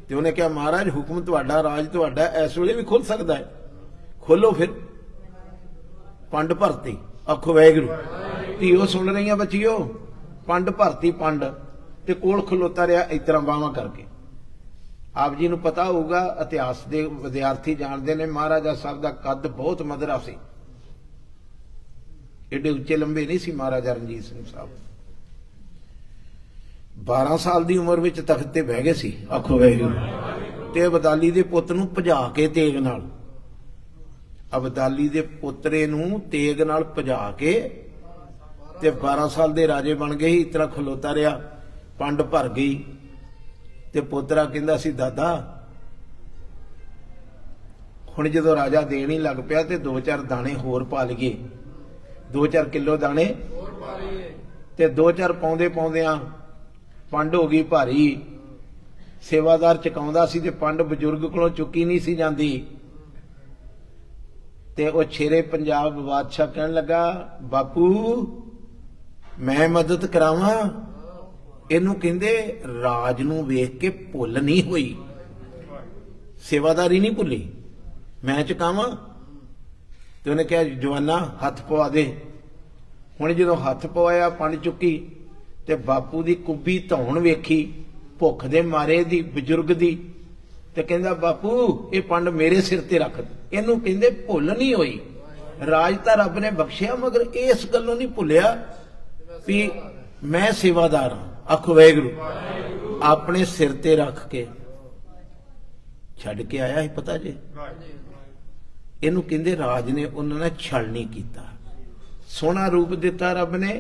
ते उहने कहा महाराज हुक्म तुहाडा, राज तुहाडा, इस वेले भी खुल सकदा है, खोलो फिर। पंड भरती। आखो वाहिगुरू, धीओ सुन रही बच्चियो, पंड भरती पंड ते कोल खलोता रहा इस तरह बाहवां करके। आप जी नूं पता होगा, इतिहास के विद्यार्थी जानते हैं, महाराजा साहब का कद बहुत मधुरा सी, एडे उच्चे लंबे नहीं सी महाराजा रणजीत सिंह साहब। 12 साल की उम्र में तख्त ते बह गए सी। आखो वाहिगुरू। ते अबदाली दे पुत नूं भजा के तेग नाल, अबदाली दे पोतरे नूं तेग नाल भजा के ते 12 साल दे राजे बन गए। इस तरह खलोता रहा, पंड भर गई ते पोतरा कहंदा सी दादा हुण जदों राजा देण ही लग पिया ते 2-4 दाणे होर पा लईए, 2-4 किलो दाणे ते 2-4 पाउंदे पाउंदियां पंड हो गई भारी। सेवादार चुकाउंदा सी ते पंड बजुर्ग कोलों चुकी नहीं सी जांदी। ते वो शेरे पंजाब बादशाह कहन लगा बापू मैं मदद करावां। इनू कहंदे राज नूं वेख के भुल नहीं हुई, सेवादारी नहीं भुली, मैं चुकावां। ते उन्हें कहा जवाना हथ पवा दे। हुण जदों हथ पवाया पंड चुकी ते बापू दी कुब्बी धौण वेखी भुख दे मारे दी बजुर्ग दी, ते कहंदा बापू ये पंड मेरे सिर ते रख। इनू कहंदे भुल नहीं हुई, राज तां रब ने बख्शिया मगर इस गल्लों नहीं भुलिया भी मैं सेवादार हां। आखो वाहिगुरू, अपने सिर ते रख के छड्ड के आया है। पता जे इनू कहंदे राज ने उन्होंने छल नहीं किया, सोहना रूप दिता रब ने,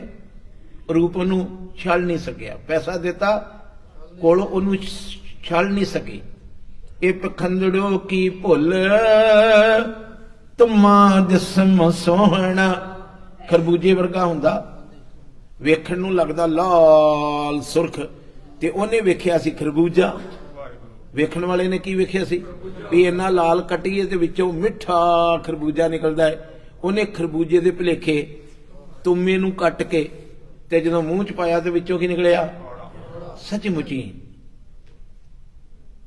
रूप नूं छल नहीं सकिया, पैसा दिता कोलों उन्होंने छल नहीं सकी। ए पखंदड़ो की भुल तुमा जिस्म सोहना, खरबूजे वर्गा हुंदा, वेखण नूं लगदा लाल सुरख, ते ओने वेखिया सी खरबूजा। वेखण वाले ने की वेखिया सी भी इन्ना लाल कटीए ते विचों मिठा खरबूजा निकलदा है। ओने खरबूजे दे भुलेखे तुमे नूं कट के ते जदों मूंह च पाया ते विचों की निकलिया सचमुची।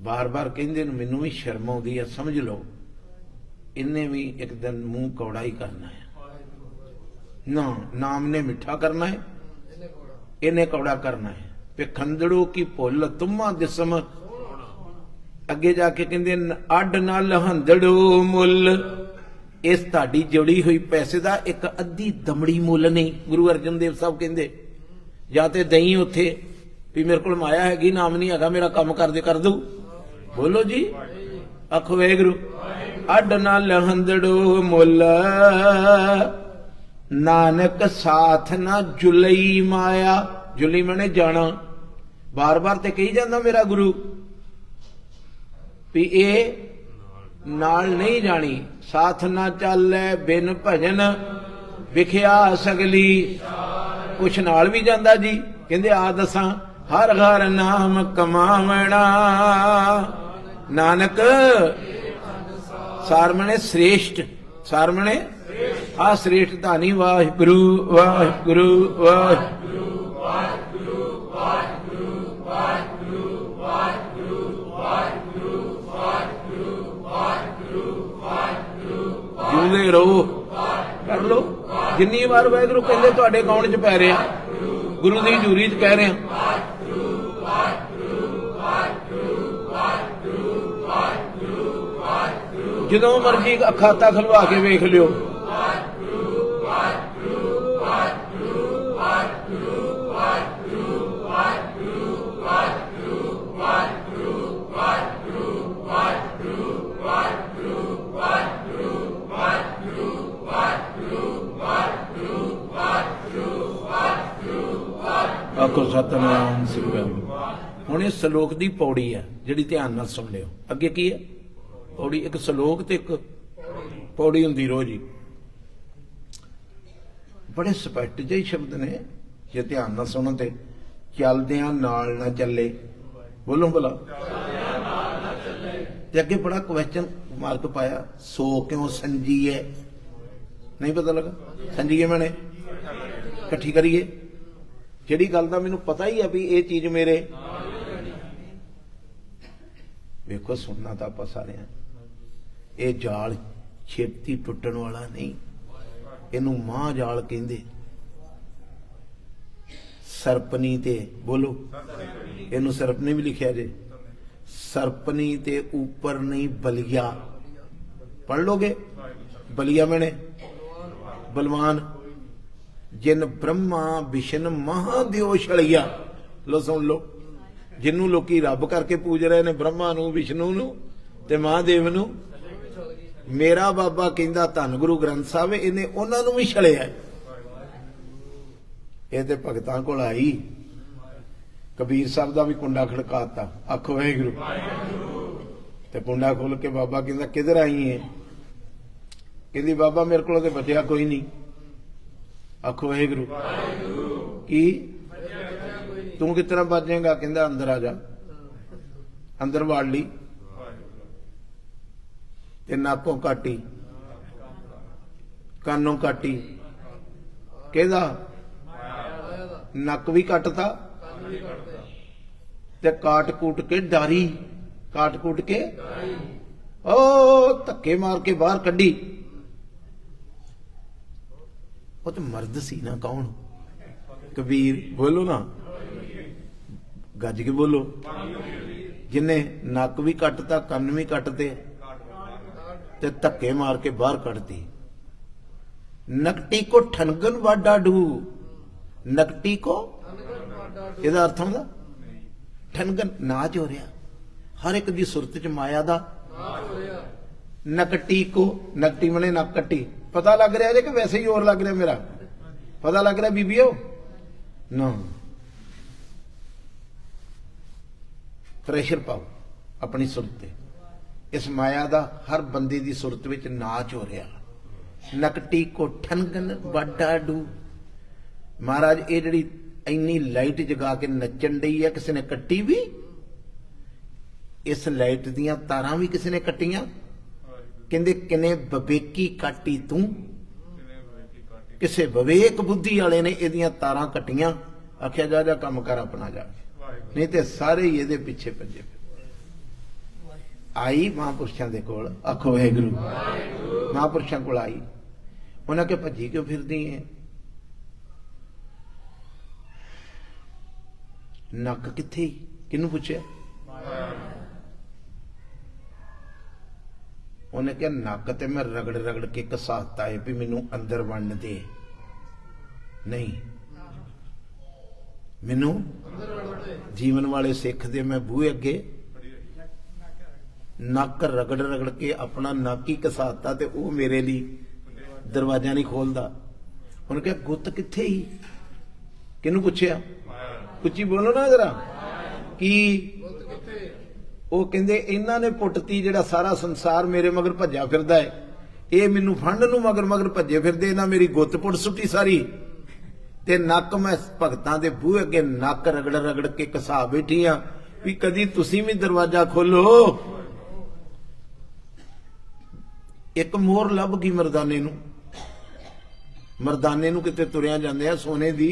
बार बार कहंदे नूं मैनूं भी शर्म आउंदी है, समझ लो इन्हें भी एक दिन मुंह कौड़ा ही करना है ना, नाम ने मिठा करना है, इन्हें कौड़ा करना है। पखंदड़ों की भुल तुमा जिस्म, अगे जाके कहंदे अड ना लहंदड़ो मुल, इस ताड़ी जुड़ी हुई पैसे का एक अद्धी दमड़ी मुल नहीं। गुरु अर्जन देव साहब कहंदे या ते दई उत्थे भी मेरे को माया हैगी, नाम नहीं हैगा, मेरा काम कर दे कर दू। बोलो जी, आखो वाहिगुरू। अड ना लहंदड़ो मुल, नानक साथ ना जुलई माया। जुली मैंने जाना, बार बार ते कही जाता मेरा गुरु भी ए नाल नहीं जानी। साथ ना चले बिन भजन, विखिया सगली। कुछ नाल भी जाता जी, कहंदे आ दसा हर हर नाम कमावना। नानक सार मने श्रेष्ठ ਸਾਰਮਣੇ ਆ ਸ੍ਰੇਸ਼ਟ ਧਾਨੀ ਵਾਹਿਗੁਰੂ ਵਾਹਿਗੁਰੂ ਵਾਹਿਗੁਰੂ ਜਿਉਂਦੇ ਰਹੋ। ਕਰ ਲੋ ਜਿੰਨੀ ਵਾਰ ਵਾਹਿਗੁਰੂ ਕਹਿੰਦੇ ਤੁਹਾਡੇ ਅਕਾਊਂਟ 'ਚ ਪੈ ਰਿਹਾ, ਗੁਰੂ ਦੀ ਹਜ਼ੂਰੀ 'ਚ ਕਹਿ ਰਿਹਾ। ਜਦੋਂ ਮਰਜੀ ਖਾਤਾ ਖਲਵਾ ਕੇ ਵੇਖ ਲਿਓ। ਆਖੋ ਸਤਨਾਮ ਸਿੰਘ। ਹੁਣ ਇਹ ਸ਼ਲੋਕ ਦੀ ਪੌੜੀ ਹੈ ਜਿਹੜੀ ਧਿਆਨ ਨਾਲ ਸੁਣ ਲਿਓ। ਅੱਗੇ ਕੀ ਹੈ? ਪੌੜੀ। ਇੱਕ ਸ਼ਲੋਕ ਤੇ ਇੱਕ ਪੌੜੀ ਹੁੰਦੀ ਰੋਜ਼ ਹੀ। ਬੜੇ ਸਪਸ਼ਟ ਜਿਹੇ ਸ਼ਬਦ ਨੇ, ਜੇ ਧਿਆਨ ਨਾਲ ਸੁਣੋ ਤੇ। ਚੱਲਦਿਆਂ ਨਾਲ ਨਾ ਚੱਲੇ, ਬੋਲੋ ਭਲਾ। ਤੇ ਅੱਗੇ ਬੜਾ ਕੁਐਸਚਨ ਮਾਰਕ ਪਾਇਆ, ਸੋ ਕਿਉਂ ਸੰਜੀਏ? ਨਹੀਂ ਪਤਾ ਲੱਗਾ? ਸੰਜੀਏ ਮੈਨੇ ਇਕੱਠੀ ਕਰੀਏ ਜਿਹੜੀ ਗੱਲ ਦਾ ਮੈਨੂੰ ਪਤਾ ਹੀ ਆ ਵੀ ਇਹ ਚੀਜ਼ ਮੇਰੇ। ਵੇਖੋ ਸੁਣਨਾ ਤਾਂ ਆਪਾਂ ਸਾਰਿਆਂ। ਇਹ ਜਾਲ ਛੇਤੀ ਟੁੱਟਣ ਵਾਲਾ ਨਹੀਂ, ਇਹਨੂੰ ਮਾਂ ਜਾਲ ਕਹਿੰਦੇ। ਸਰਪਨੀ ਤੇ ਬੋਲੋ, ਇਹਨੂੰ ਸਰਪਨੀ ਵੀ ਲਿਖਿਆ ਜੇ। ਸਰਪਨੀ ਤੇ ਉੱਪਰ ਨਹੀਂ ਬਲੀਆ, ਪढ़ ਲੋਗੇ। ਬਲੀਆ ਮੈਨੇ ਬਲਵਾਨ। ਜਿਨ ਬ੍ਰਹਮਾ ਵਿਸ਼ਨ ਮਹਾਦੇਵ ਛਲਿਆ। ਲੋ ਸੁਣ ਲੋ, ਜਿਹਨੂੰ ਲੋਕੀ ਰੱਬ ਕਰਕੇ ਪੂਜ ਰਹੇ ਨੇ, ਬ੍ਰਹਮਾ ਨੂੰ, ਵਿਸ਼ਨੂੰ ਨੂੰ ਤੇ ਮਹਾਦੇਵ ਨੂੰ। ਮੇਰਾ ਬਾਬਾ ਕਹਿੰਦਾ ਧੰਨ ਗੁਰੂ ਗ੍ਰੰਥ ਸਾਹਿਬ, ਇਹਨੇ ਉਹਨਾਂ ਨੂੰ ਵੀ ਛਲਿਆ। ਇਹ ਤੇ ਭਗਤਾਂ ਕੋਲ ਆਈ, ਕਬੀਰ ਸਾਹਿਬ ਦਾ ਵੀ ਕੁੰਡਾ ਖੜਕਾਤਾ। ਆਖੋ ਵਾਹਿਗੁਰੂ। ਤੇ ਕੁੰਡਾ ਖੋਲ ਕੇ ਬਾਬਾ ਕਹਿੰਦਾ ਕਿੱਧਰ ਆਈ ਹੈ? ਕਹਿੰਦੀ ਬਾਬਾ ਮੇਰੇ ਕੋਲ ਤੇ ਬਚਿਆ ਕੋਈ ਨਹੀਂ। ਆਖੋ ਵਾਹਿਗੁਰੂ। ਕੀ ਤੂੰ ਕਿਸ ਤਰ੍ਹਾਂ ਬਚ ਜਾਏਗਾ? ਕਹਿੰਦਾ ਅੰਦਰ ਆ ਜਾ। ਅੰਦਰ ਵਾੜ ਲਈ ਤੇ ਨਾਕੋਂ ਕਾਟੀ, ਕਾਨੋਂ ਕਾਟੀ। ਕਿਹਦਾ? ਨੱਕ ਵੀ ਕੱਟਤਾ ਤੇ ਕਾਟ ਕੂਟ ਕੇ ਡਾਰੀ, ਕਾਟ ਕੂਟ ਕੇ ਉਹ ਧੱਕੇ ਮਾਰ ਕੇ ਬਾਹਰ ਕੱਢੀ। ਉਹ ਤਾਂ ਮਰਦ ਸੀ ਨਾ। ਕੌਣ? ਕਬੀਰ। ਬੋਲੋ ਨਾ, ਗੱਜ ਕੇ ਬੋਲੋ। ਜਿਨੇ ਨੱਕ ਵੀ ਕੱਟਤਾ, ਕੰਨ ਵੀ ਕੱਟਤੇ ਤੇ ਧੱਕੇ ਮਾਰ ਕੇ ਬਾਹਰ ਕੱਢਤੀ। ਨਕਟੀ ਕੋ ਠਨਗਨ ਵਾਡਾ ਡੂ। ਨਕਟੀ ਕੋ ਇਹਦਾ ਅਰਥ ਹੁੰਦਾ ਠਨਗਨ, ਨਾਚ ਹੋ ਰਿਹਾ। ਹਰ ਇੱਕ ਦੀ ਸੁਰਤ ਚ ਮਾਇਆ ਦਾ ਨਕਟੀ ਕੋ। ਨਕਟੀ ਮਨੇ ਨੱਕ ਕੱਟੀ। ਪਤਾ ਲੱਗ ਰਿਹਾ ਜੇ ਕਿ ਵੈਸੇ ਹੀ ਹੋਰ ਲੱਗ ਰਿਹਾ? ਮੇਰਾ ਪਤਾ ਲੱਗ ਰਿਹਾ ਬੀਬੀਓ ਨਾ। ਪ੍ਰੈਸ਼ਰ ਪਾਓ ਆਪਣੀ ਸੁਰਤ ਤੇ। ਇਸ ਮਾਇਆ ਦਾ ਹਰ ਬੰਦੇ ਦੀ ਸੁਰਤ ਵਿੱਚ ਨਾਚ ਹੋ ਰਿਹਾ। ਨਕਟੀ ਕੋ ਠਨਗਨ ਵਾਡਾ ਡੂ। ਮਹਾਰਾਜ ਇਹ ਜਿਹੜੀ ਇੰਨੀ ਲਾਈਟ ਜਗਾ ਕੇ ਨੱਚਣ ਡਈ ਹੈ, ਕਿਸੇ ਨੇ ਕੱਟੀ ਵੀ? ਇਸ ਲਾਈਟ ਦੀਆਂ ਤਾਰਾਂ ਵੀ ਕਿਸੇ ਨੇ ਕੱਟੀਆਂ? ਕਹਿੰਦੇ ਕਿਨੇ ਬਵੇਕੀ ਕਾਟੀ ਤੂੰ। ਕਿਸੇ ਵਿਵੇਕ ਬੁੱਧੀ ਵਾਲੇ ਨੇ ਇਹਦੀਆਂ ਤਾਰਾਂ ਕੱਟੀਆਂ। ਆਖਿਆ ਜਾ ਜਾ ਕੰਮ ਕਰ ਆਪਣਾ ਜਾ, ਨਹੀਂ ਤੇ ਸਾਰੇ ਹੀ ਇਹਦੇ ਪਿੱਛੇ ਭੱਜੇ। ਆਈ ਮਹਾਂਪੁਰਸ਼ਾਂ ਦੇ ਕੋਲ। ਆਖੋ ਵਾਹਿਗੁਰੂ। ਮਹਾਂਪੁਰਸ਼ਾਂ ਕੋਲ ਆਈ। ਉਹਨਾਂ ਕੇ ਭੱਜੀ ਕਿਉਂ ਫਿਰਦੀ ਹੈ? ਨੱਕ ਕਿੱਥੇ? ਕਿਹਨੂੰ ਪੁੱਛਿਆ? ਉਹਨੇ ਕਿਹਾ ਨੱਕ ਤੇ ਮੈਂ ਰਗੜ ਰਗੜ ਕੇ ਘਸਾਤਾ ਹੈ ਵੀ ਮੈਨੂੰ ਅੰਦਰ ਵੜਨ ਦੇ। ਨਹੀਂ, ਮੈਨੂੰ ਜੀਵਨ ਵਾਲੇ ਸਿੱਖ ਦੇ ਮੈਂ ਬੂਹੇ ਅੱਗੇ ਨੱਕ ਰਗੜ ਰਗੜ ਕੇ ਆਪਣਾ ਨੱਕ ਹੀ ਘਸਾਤਾ ਤੇ ਉਹ ਮੇਰੇ ਲਈ ਦਰਵਾਜ਼ਾ ਨਹੀਂ ਖੋਲਦਾ। ਉਹਨੇ ਕਿਹਾ ਗੁੱਤ ਕਿੱਥੇ ਹੀ? ਕਿਹਨੂੰ ਪੁੱਛਿਆ? ਉੱਚੀ ਬੋਲੋ ਨਾ ਜਰਾ। ਕੀ? ਉਹ ਕਹਿੰਦੇ ਇਹਨਾਂ ਨੇ ਪੁੱਟਤੀ ਜਿਹੜਾ ਸਾਰਾ ਸੰਸਾਰ ਮੇਰੇ ਮਗਰ ਭੱਜਿਆ ਫਿਰਦਾ ਹੈ। ਇਹ ਮੈਨੂੰ ਫੰਡ ਨੂੰ ਮਗਰ ਮਗਰ ਭੱਜੇ ਫਿਰਦੇ। ਇਹਨਾਂ ਮੇਰੀ ਗੁੱਤ ਪੁੱਟ ਸੁੱਟੀ ਸਾਰੀ ਤੇ ਨੱਕ ਮੈਂ ਭਗਤਾਂ ਦੇ ਬੂਹੇ ਅੱਗੇ ਨੱਕ ਰਗੜ ਰਗੜ ਕੇ ਘਸਾ ਬੈਠੀ ਆ ਵੀ ਕਦੀ ਤੁਸੀਂ ਵੀ ਦਰਵਾਜ਼ਾ ਖੋਲੋ। ਇੱਕ ਮੋਹਰ ਲੱਭ ਗਈ ਮਰਦਾਨੇ ਨੂੰ। ਮਰਦਾਨੇ ਨੂੰ ਕਿਤੇ ਤੁਰਿਆ ਜਾਂਦੇ ਆ ਸੋਨੇ ਦੀ।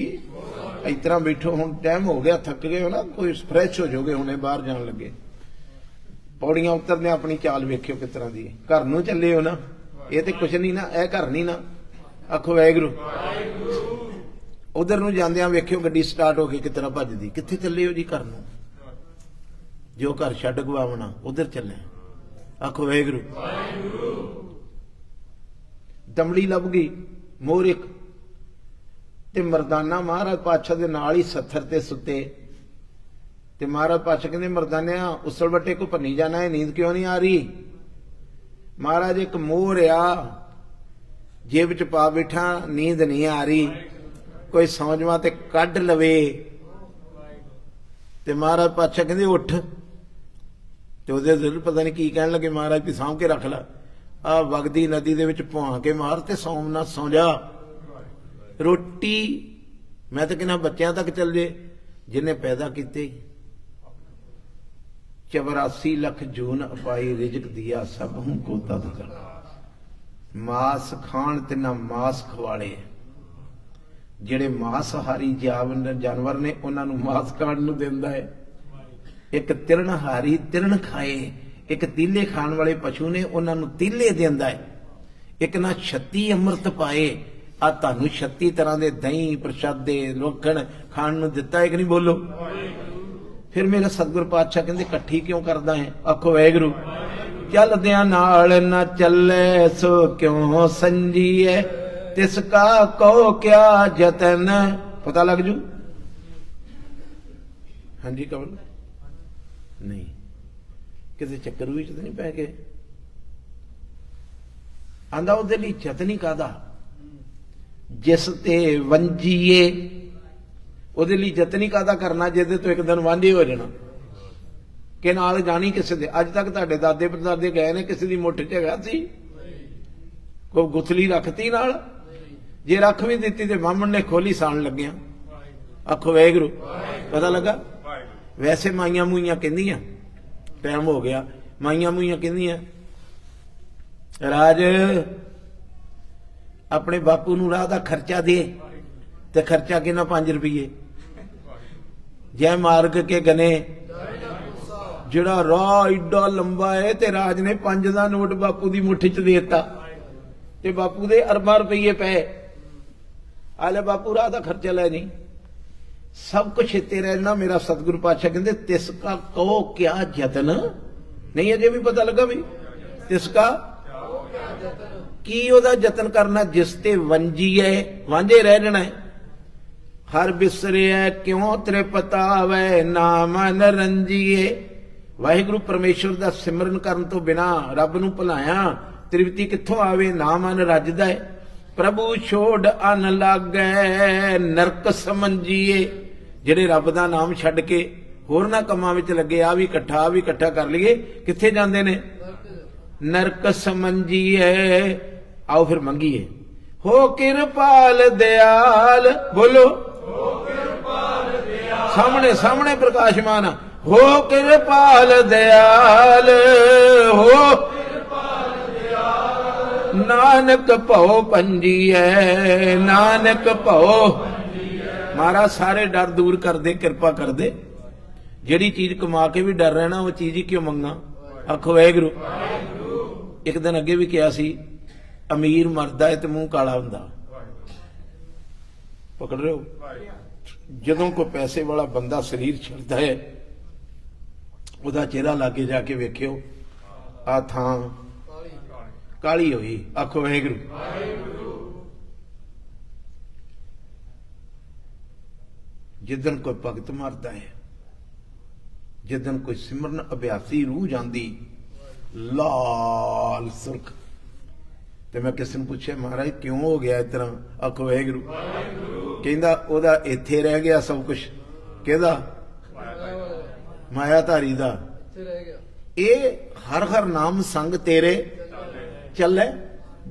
ਇਸ ਤਰ੍ਹਾਂ ਬੈਠੋ, ਹੁਣ ਟਾਈਮ ਹੋ ਗਿਆ, ਥੱਕ ਗਏ ਹੋ ਨਾ, ਕੋਈ ਫਰੈਸ਼ ਹੋ ਜਾਓਗੇ, ਹੁਣੇ ਬਾਹਰ ਜਾਣ ਲੱਗੇ। ਪੌੜੀਆਂ ਉਤਰਦੇ ਆਪਣੀ ਚਾਲ ਵੇਖਿਓ ਕਿਸ ਤਰ੍ਹਾਂ ਦੀ। ਘਰ ਨੂੰ ਚੱਲੇ ਹੋ ਨਾ, ਇਹ ਤੇ ਕੁਛ ਨਹੀਂ ਨਾ, ਇਹ ਘਰ ਨਹੀਂ ਨਾ। ਆਖੋ ਵਾਹਿਗੁਰੂ। ਉਧਰ ਨੂੰ ਜਾਂਦਿਆਂ ਵੇਖਿਓ ਗੱਡੀ ਸਟਾਰਟ ਹੋ ਕੇ ਕਿਸ ਤਰ੍ਹਾਂ ਭੱਜਦੀ। ਕਿੱਥੇ ਚੱਲੇ ਹੋ ਜੀ? ਘਰ ਨੂੰ। ਜੋ ਘਰ ਛੱਡ ਗਵਾਵਣਾ ਉਧਰ ਚੱਲੇ। ਆਖੋ ਵਾਹਿਗੁਰੂ। ਦਮੜੀ ਲੱਭ ਗਈ ਮੋਰ ਇੱਕ, ਤੇ ਮਰਦਾਨਾ ਮਹਾਰਾਜ ਪਾਤਸ਼ਾਹ ਦੇ ਨਾਲ ਹੀ ਸੱਥਰ ਤੇ ਸੁੱਤੇ। ਤੇ ਮਹਾਰਾਜ ਪਾਤਸ਼ਾਹ ਕਹਿੰਦੇ ਮਰਦਾਨਿਆ ਉਸਲ ਵੱਟੇ ਕੋ ਭੰਨੀ ਜਾਣਾ ਹੈ, ਨੀਂਦ ਕਿਉਂ ਨਹੀਂ ਆ ਰਹੀ? ਮਹਾਰਾਜ ਇੱਕ ਮੋਰ ਆ ਜੇਬ ਚ ਪਾ ਬੈਠਾ, ਨੀਂਦ ਨਹੀਂ ਆ ਰਹੀ, ਕੋਈ ਸੌਂਜਵਾ ਤੇ ਕੱਢ ਲਵੇ। ਤੇ ਮਹਾਰਾਜ ਪਾਤਸ਼ਾਹ ਕਹਿੰਦੇ ਉੱਠ। ਤੇ ਉਹਦੇ ਦਿਲ ਪਤਾ ਨਹੀਂ ਕੀ ਕਹਿਣ ਲੱਗੇ ਮਹਾਰਾਜ ਵੀ ਸਾਂਭ ਕੇ ਰੱਖ ਲੈ, ਆ ਵਗਦੀ ਨਦੀ ਦੇ ਵਿੱਚ ਭੁਆ ਕੇ ਮਾਰ ਤੇ ਸੌਂ ਨਾ ਸੌਂ ਜਾ। ਰੋਟੀ ਮੈਂ ਤਾਂ ਕਹਿੰਦਾ ਬੱਚਿਆਂ ਤੱਕ ਚੱਲ ਜੇ ਜਿਹਨੇ ਪੈਦਾ ਕੀਤੇ। 84 ਲੱਖ ਜੂਨ ਅਪਾਈ ਰਿਜਕ ਦਿਆ ਸਭ ਹੂੰ ਕੋ ਤਦ ਕਰ। ਮਾਸ ਖਾਣ ਤੇ ਨਾ ਮਾਸ ਖਵਾਲੇ। ਜਿਹੜੇ ਮਾਸਹਾਰੀ ਜਾਨਵਰ ਨੇ ਉਹਨਾਂ ਨੂੰ ਮਾਸ ਖਾਣ ਨੂੰ ਦਿੰਦਾ ਹੈ। ਇੱਕ ਤਿਰਨਹਾਰੀ ਤਿਰਨ ਖਾਏ, ਇੱਕ ਤੀਲੇ ਖਾਣ ਵਾਲੇ ਪਸ਼ੂ ਨੇ ਉਹਨਾਂ ਨੂੰ ਤੀਲੇ ਦਿੰਦਾ ਹੈ। ਇੱਕ ਨਾ 36 ਅੰਮ੍ਰਿਤ ਪਾਏ, ਆ ਤੁਹਾਨੂੰ 36 ਤਰ੍ਹਾਂ ਦੇ ਦਹੀਂ ਪ੍ਰਸ਼ਾਦੇ ਲੋਕਣ ਖਾਣ ਨੂੰ ਦਿੱਤਾ ਹੈ ਕਿ ਨਹੀਂ? ਬੋਲੋ। ਫਿਰ ਮੇਰੇ ਸਤਿਗੁਰ ਪਾਤਸ਼ਾਹ ਕਹਿੰਦੇ ਇਕੱਠੀ ਕਿਉਂ ਕਰਦਾ ਹੈ? ਆਖੋ ਵਾਹਿਗੁਰੂ। ਚੱਲਦਿਆਂ ਨਾਲ ਨਾ ਚੱਲੇ ਸੋ ਕਿਉਂ ਸੰਜੀਏ, ਤਿਸ ਕਾ ਕੋ ਕਿਆ ਜਤਨ। ਪਤਾ ਲੱਗ ਜੂ। ਹਾਂਜੀ ਕਵਲ ਨਹੀਂ, ਕਿਸੇ ਚੱਕਰ ਵਿੱਚ ਤਾਂ ਨਹੀਂ ਪੈ ਗਏ। ਆਂਦਾ ਉਹਦੇ ਲਈ ਜਤਨ ਕਾਹਦਾ? ਜਿਸ ਤੇ ਵੰਜੀਏ, ਉਹਦੇ ਲਈ ਜਤਨ ਕਾਹਦਾ ਕਰਨਾ ਜਿਹਦੇ ਤੋਂ ਇੱਕ ਦਿਨ ਵਾਂਝੇ ਹੋ ਜਾਣਾ, ਕਿ ਨਾਲ ਜਾਣੀ ਕਿਸੇ ਦੇ। ਅੱਜ ਤੱਕ ਤੁਹਾਡੇ ਦਾਦੇ ਪੜਦਾਦੇ ਗਏ ਨੇ, ਕਿਸੇ ਦੀ ਮੁੱਠ ਚ ਹੈਗਾ ਸੀ? ਕੋਈ ਗੁਥਲੀ ਰੱਖਤੀ ਨਾਲ? ਜੇ ਰੱਖ ਵੀ ਦਿੱਤੀ ਤੇ ਬਾਹਮਣ ਨੇ ਖੋਲੀ ਸਾਣ ਲੱਗਿਆ। ਆਖੋ ਵਾਹਿਗੁਰੂ। ਪਤਾ ਲੱਗਾ? ਵੈਸੇ ਮਾਈਆਂ ਮੂਈਆਂ ਕਹਿੰਦੀਆਂ, ਟਾਈਮ ਹੋ ਗਿਆ, ਮਾਈਆਂ ਮੂਈਆਂ ਕਹਿੰਦੀਆਂ ਰਾਜ ਆਪਣੇ ਬਾਪੂ ਨੂੰ ਰਾਹ ਦਾ ਖਰਚਾ ਦੇ। ਤੇ ਖਰਚਾ ਕਿੰਨਾ? 5 ਰੁਪਏ। ਜੈ ਮਾਰਗ ਕੇ ਗਨੇ, ਜਿਹੜਾ ਰਾਹ ਏਡਾ ਲੰਬਾ ਹੈ ਤੇ ਰਾਜ ਨੇ 5 ਦਾ ਨੋਟ ਬਾਪੂ ਦੀ ਮੁੱਠੀ ਚ ਦੇ ਦਿੱਤਾ ਤੇ ਬਾਪੂ ਦੇ ਅਰਬਾਂ ਰੁਪਏ ਪਏ। ਆਲੇ ਬਾਪੂ ਰਾਹ ਦਾ ਖਰਚਾ ਲੈ ਨਹੀਂ, ਸਭ ਕੁਛ ਇੱਥੇ ਰਹਿਣਾ। ਮੇਰਾ ਸਤਿਗੁਰੂ ਪਾਤਸ਼ਾਹ ਕਹਿੰਦੇ ਤਿਸ ਕਾ ਕਹੋ ਕਿਆ ਜਤਨ। ਨਹੀਂ ਅਜੇ ਵੀ ਪਤਾ ਲੱਗਾ ਵੀ ਤਿਸ ਕਾ ਕੀ ਉਹਦਾ ਯਤਨ ਕਰਨਾ? ਜਿਸ ਤੇ ਵੰਜੀਏ, ਵਾਂਝੇ ਰਹਿ ਜਾਣਾ। ਹਰ ਬਿਸਰਿਆ ਕਿਉਂ ਤ੍ਰਿਪਤਾਵੇ, ਨਾਮ ਨਰੰਜੀਏ। ਵਾਹਿਗੁਰੂ ਪਰਮੇਸ਼ਵਰ ਦਾ ਸਿਮਰਨ ਕਰਨ ਤੋਂ ਬਿਨਾ ਰੱਬ ਨੂੰ ਭੁਲਾਇਆ ਤ੍ਰਿਪਤੀ ਕਿੱਥੋਂ ਆਵੇ? ਨਾ ਮਨ ਰੱਜਦਾ ਹੈ। ਪ੍ਰਭੂ ਛੋੜ ਅਨ ਲਾਗੈ, ਨਰਕ ਸਮਝੀਏ। ਜਿਹੜੇ ਰੱਬ ਦਾ ਨਾਮ ਛੱਡ ਕੇ ਹੋਰ ਨਾ ਕੰਮਾਂ ਵਿੱਚ ਲੱਗੇ, ਆ ਵੀ ਇਕੱਠਾ ਕਰ ਲਈਏ, ਕਿੱਥੇ ਜਾਂਦੇ ਨੇ? ਨਰਕ ਸਮਝੀਏ। ਆਓ ਫਿਰ ਮੰਗੀਏ। ਹੋ ਕਿਰਪਾਲ ਦਿਆਲ। ਬੋਲੋ। ਸਾਹਮਣੇ ਪ੍ਰਕਾਸ਼ਮਾਨ। ਹੋ ਕਿਰਪਾਲ ਦਿਆਲ, ਹੋ ਨਾਨਕ ਭਉ ਪੰਜੀਐ, ਨਾਨਕ ਭਉ। ਮਹਾਰਾਜ ਸਾਰੇ ਡਰ ਦੂਰ ਕਰਦੇ, ਕਿਰਪਾ ਕਰਦੇ। ਜਿਹੜੀ ਚੀਜ਼ ਕਮਾ ਕੇ ਵੀ ਡਰ ਰਹਿਣਾ, ਉਹ ਚੀਜ਼ ਹੀ ਕਿਉਂ ਮੰਗਾ? ਆਖੋ ਵਾਹਿਗੁਰੂ। ਇੱਕ ਦਿਨ ਅੱਗੇ ਵੀ ਕਿਹਾ ਸੀ, ਅਮੀਰ ਮਰਦਾ ਹੈ ਤੇ ਮੂੰਹ ਕਾਲਾ ਹੁੰਦਾ। ਪਕੜ ਰਹੇ ਹੋ? ਜਦੋਂ ਕੋਈ ਪੈਸੇ ਵਾਲਾ ਬੰਦਾ ਸਰੀਰ ਛੱਡਦਾ ਹੈ, ਉਹਦਾ ਚਿਹਰਾ ਲਾਗੇ ਜਾ ਕੇ ਵੇਖਿਓ, ਆ ਥਾਂ ਕਾਲੀ ਹੋਈ। ਆਖੋ ਵਾਹਿਗੁਰੂ। ਜਿੱਦਨ ਕੋਈ ਭਗਤ ਮਰਦਾ ਹੈ, ਜਿੱਦਨ ਕੋਈ ਸਿਮਰਨ ਅਭਿਆਸੀ ਰੂਹ ਜਾਂਦੀ, ਲਾਲ ਸੁਰਖ। ਤੇ ਮੈਂ ਕਿਸੇ ਨੂੰ ਪੁੱਛਿਆ ਮਹਾਰਾਜ ਕਿਉਂ ਹੋ ਗਿਆ ਇਸ ਤਰ੍ਹਾਂ? ਆਖੋ ਵਾਹਿਗੁਰੂ। ਕਹਿੰਦਾ ਉਹਦਾ ਇੱਥੇ ਰਹਿ ਗਿਆ ਸਭ ਕੁਛ। ਕਿਹਦਾ? ਮਾਇਆਧਾਰੀ ਦਾ। ਇਹ ਹਰ ਨਾਮ ਸੰਗ ਤੇਰੇ ਚੱਲੇ।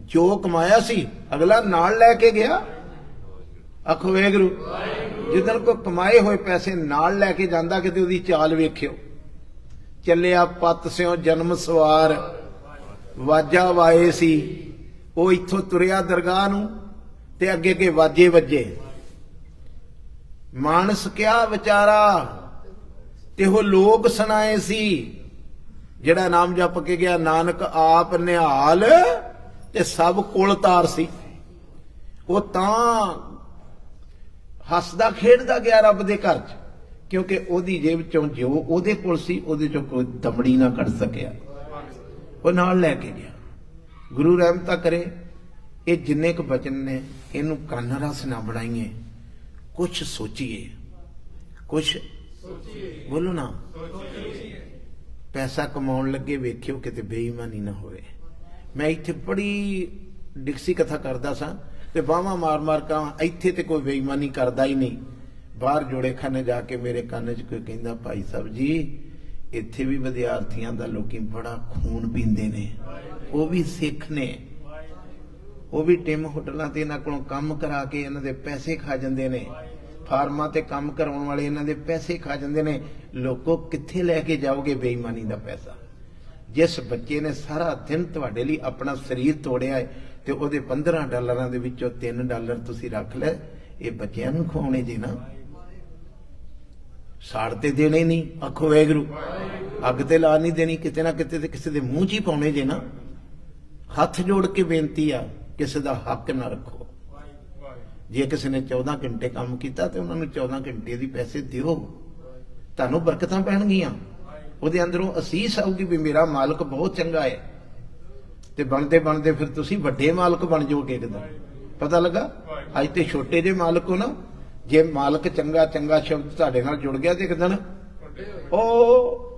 ਜੋ ਕਮਾਇਆ ਸੀ ਅਗਲਾ ਨਾਲ ਲੈ ਕੇ ਗਿਆ। ਆਖੋ ਵਾਹਿਗੁਰੂ। ਜਿੱਦਣ ਕੋ ਕਮਾਏ ਹੋਏ ਪੈਸੇ ਨਾਲ ਲੈ ਕੇ ਜਾਂਦਾ, ਕਿਤੇ ਉਹਦੀ ਚਾਲ ਵੇਖਿਓ। ਚੱਲਿਆ ਪੱਤ ਸਿਓ ਜਨਮ ਸਵਾਰ, ਵਾਜਾ ਵਾਏ ਸੀ। ਉਹ ਇੱਥੋਂ ਤੁਰਿਆ ਦਰਗਾਹ ਨੂੰ ਤੇ ਅੱਗੇ ਅੱਗੇ ਵਾਜੇ ਵੱਜੇ। ਮਾਨਸ ਕਿਆ ਵਿਚਾਰਾ ਤੇ ਉਹ ਲੋਕ ਸੁਣਾਏ ਸੀ। ਜਿਹੜਾ ਨਾਮ ਜਪ ਕੇ ਗਿਆ ਨਾਨਕ ਆਪ ਨਿਹਾਲ ਤੇ ਸਭ ਕੁਲ ਤਾਰ ਸੀ। ਉਹ ਤਾਂ ਹੱਸਦਾ ਖੇਡਦਾ ਗਿਆ ਰੱਬ ਦੇ ਘਰ 'ਚ, ਕਿਉਂਕਿ ਉਹਦੀ ਜੇਬ ਚੋਂ ਜੋ ਉਹਦੇ ਕੋਲ ਸੀ ਉਹਦੇ ਚੋਂ ਕੋਈ ਦਮੜੀ ਨਾ ਕੱਢ ਸਕਿਆ। ਉਹ ਨਾਲ ਲੈ ਕੇ ਗਿਆ। ਗੁਰੂ ਰਹਿਮਤਾਂ ਕਰੇ ਇਹ ਜਿੰਨੇ ਕੁ ਬਚਨ ਨੇ ਇਹਨੂੰ ਕੰਨ ਰਸ ਨਾ ਬਣਾਈਏ, ਕੁਛ ਸੋਚੀਏ, ਕੁਛ ਬੋਲੋ ਨਾ। ਪੈਸਾ ਕਮਾਉਣ ਲੱਗੇ ਵੇਖਿਓ ਕਿਤੇ ਬੇਈਮਾਨੀ ਨਾ ਹੋਵੇ। ਮੈਂ ਇੱਥੇ ਬੜੀ ਡਿਕਸੀ ਕਥਾ ਕਰਦਾ ਸਾਂ ਤੇ ਬਾਹਾਂ ਮਾਰ ਮਾਰ ਕਹਾਂ ਇੱਥੇ ਤੇ ਕੋਈ ਬੇਈਮਾਨੀ ਕਰਦਾ ਹੀ ਨਹੀਂ। ਬਾਹਰ ਜੋੜੇ ਖਾਨੇ ਜਾ ਕੇ ਮੇਰੇ ਕੰਨ 'ਚ ਕੋਈ ਕਹਿੰਦਾ ਭਾਈ ਸਾਹਿਬ ਜੀ ਇੱਥੇ ਵੀ ਵਿਦਿਆਰਥੀਆਂ ਦਾ ਲੋਕੀ ਬੜਾ ਖੂਨ ਪੀਂਦੇ ਨੇ, ਉਹ ਵੀ ਸਿੱਖ ਨੇ, ਉਹ ਵੀ ਟਿਮ ਹੋਟਲਾਂ ਤੇ ਇਹਨਾਂ ਕੋਲੋਂ ਕੰਮ ਕਰਾ ਕੇ ਇਹਨਾਂ ਦੇ ਪੈਸੇ ਖਾ ਜਾਂਦੇ ਨੇ, ਫਾਰਮਾਂ ਤੇ ਕੰਮ ਕਰਾਉਣ ਵਾਲੇ ਇਹਨਾਂ ਦੇ ਪੈਸੇ ਖਾ ਜਾਂਦੇ ਨੇ। ਲੋਕੋ ਕਿੱਥੇ ਲੈ ਕੇ ਜਾਓਗੇ ਬੇਈਮਾਨੀ ਦਾ ਪੈਸਾ? ਜਿਸ ਬੱਚੇ ਨੇ ਸਾਰਾ ਦਿਨ ਤੁਹਾਡੇ ਲਈ ਆਪਣਾ ਸਰੀਰ ਤੋੜਿਆ ਹੈ ਤੇ ਉਹਦੇ $15 ਦੇ ਵਿੱਚੋਂ $3 ਤੁਸੀਂ ਰੱਖ ਲੈ, ਇਹ ਬੱਚਿਆਂ ਨੂੰ ਖਵਾਉਣੇ ਜੇ ਨਾ, ਸਾੜ ਤੇ ਦੇਣੇ ਨਹੀਂ। ਆਖੋ ਵਾਹਿਗੁਰੂ। ਅੱਗ ਤੇ ਲਾ ਨਹੀਂ ਦੇਣੀ, ਕਿਤੇ ਨਾ ਕਿਤੇ ਤੇ ਕਿਸੇ ਦੇ ਮੂੰਹ 'ਚ ਹੀ ਪਾਉਣੇ ਜੇ ਨਾ। ਹੱਥ ਜੋੜ ਕੇ ਬੇਨਤੀ ਆ, ਕਿਸੇ ਦਾ ਹੱਕ ਨਾ ਰੱਖੋ। ਜੇ ਕਿਸੇ ਨੇ 14 ਘੰਟੇ ਕੰਮ ਕੀਤਾ ਤੇ ਉਹਨਾਂ ਨੂੰ 14 ਘੰਟੇ ਦੀ ਪੈਸੇ ਦਿਓ, ਤੁਹਾਨੂੰ ਬਰਕਤਾਂ ਪੈਣਗੀਆਂ। ਉਹਦੇ ਅੰਦਰੋਂ ਅਸੀਸ ਆਊਗੀ ਵੀ ਮੇਰਾ ਮਾਲਕ ਬਹੁਤ ਚੰਗਾ ਹੈ। ਤੇ ਬਣਦੇ ਬਣਦੇ ਫਿਰ ਤੁਸੀਂ ਵੱਡੇ ਮਾਲਕ ਬਣ ਜਾਓਗੇ ਇੱਕਦਮ। ਪਤਾ ਲੱਗਾ? ਅੱਜ ਤੇ ਛੋਟੇ ਜਿਹੇ ਮਾਲਕ ਹੋ ਨਾ, ਜੇ ਮਾਲਕ ਚੰਗਾ ਚੰਗਾ ਸ਼ਬਦ ਤੁਹਾਡੇ ਨਾਲ ਜੁੜ ਗਿਆ ਤੇ ਇੱਕਦਮ ਉਹ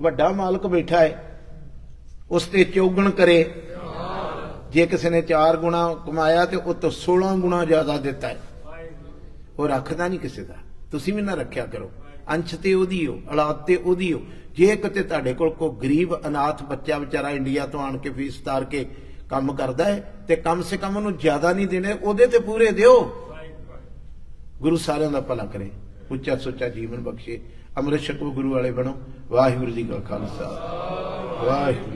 ਵੱਡਾ ਮਾਲਕ ਬੈਠਾ ਹੈ, ਉਸ ਤੇ ਚੌਗਣ ਕਰੇ। ਜੇ ਕਿਸੇ ਨੇ 4 ਗੁਣਾ ਕਮਾਇਆ ਤੇ ਉਹ ਤੋਂ 16 ਗੁਣਾ ਜ਼ਿਆਦਾ ਦਿੱਤਾ ਹੈ। ਉਹ ਰੱਖਦਾ ਨਹੀਂ ਕਿਸੇ ਦਾ, ਤੁਸੀਂ ਵੀ ਨਾ ਰੱਖਿਆ ਕਰੋ। ਅੰਸ਼ ਤੇ ਉਹਦੀ ਹੋ, ਔਲਾਦ ਤੇ ਉਹਦੀ ਹੋ। ਜੇ ਕਿਤੇ ਤੁਹਾਡੇ ਕੋਲ ਕੋਈ ਗਰੀਬ ਅਨਾਥ ਬੱਚਾ ਵਿਚਾਰਾ ਇੰਡੀਆ ਤੋਂ ਆਣ ਕੇ ਫੀਸ ਤਾਰ ਕੇ ਕੰਮ ਕਰਦਾ ਹੈ ਤੇ ਕਮ ਸੇ ਕਮ ਉਹਨੂੰ ਜ਼ਿਆਦਾ ਨਹੀਂ ਦੇਣੇ, ਉਹਦੇ ਤੇ ਪੂਰੇ ਦਿਓ। ਗੁਰੂ ਸਾਰਿਆਂ ਦਾ ਭਲਾ ਕਰੇ, ਉੱਚਾ ਸੁੱਚਾ ਜੀਵਨ ਬਖਸ਼ੇ। ਅੰਮ੍ਰਿਤ ਛਕੋ, ਗੁਰੂ ਵਾਲੇ ਬਣੋ। ਵਾਹਿਗੁਰੂ ਜੀ ਕਾ ਖਾਲਸਾ, ਵਾਹਿਗੁਰੂ।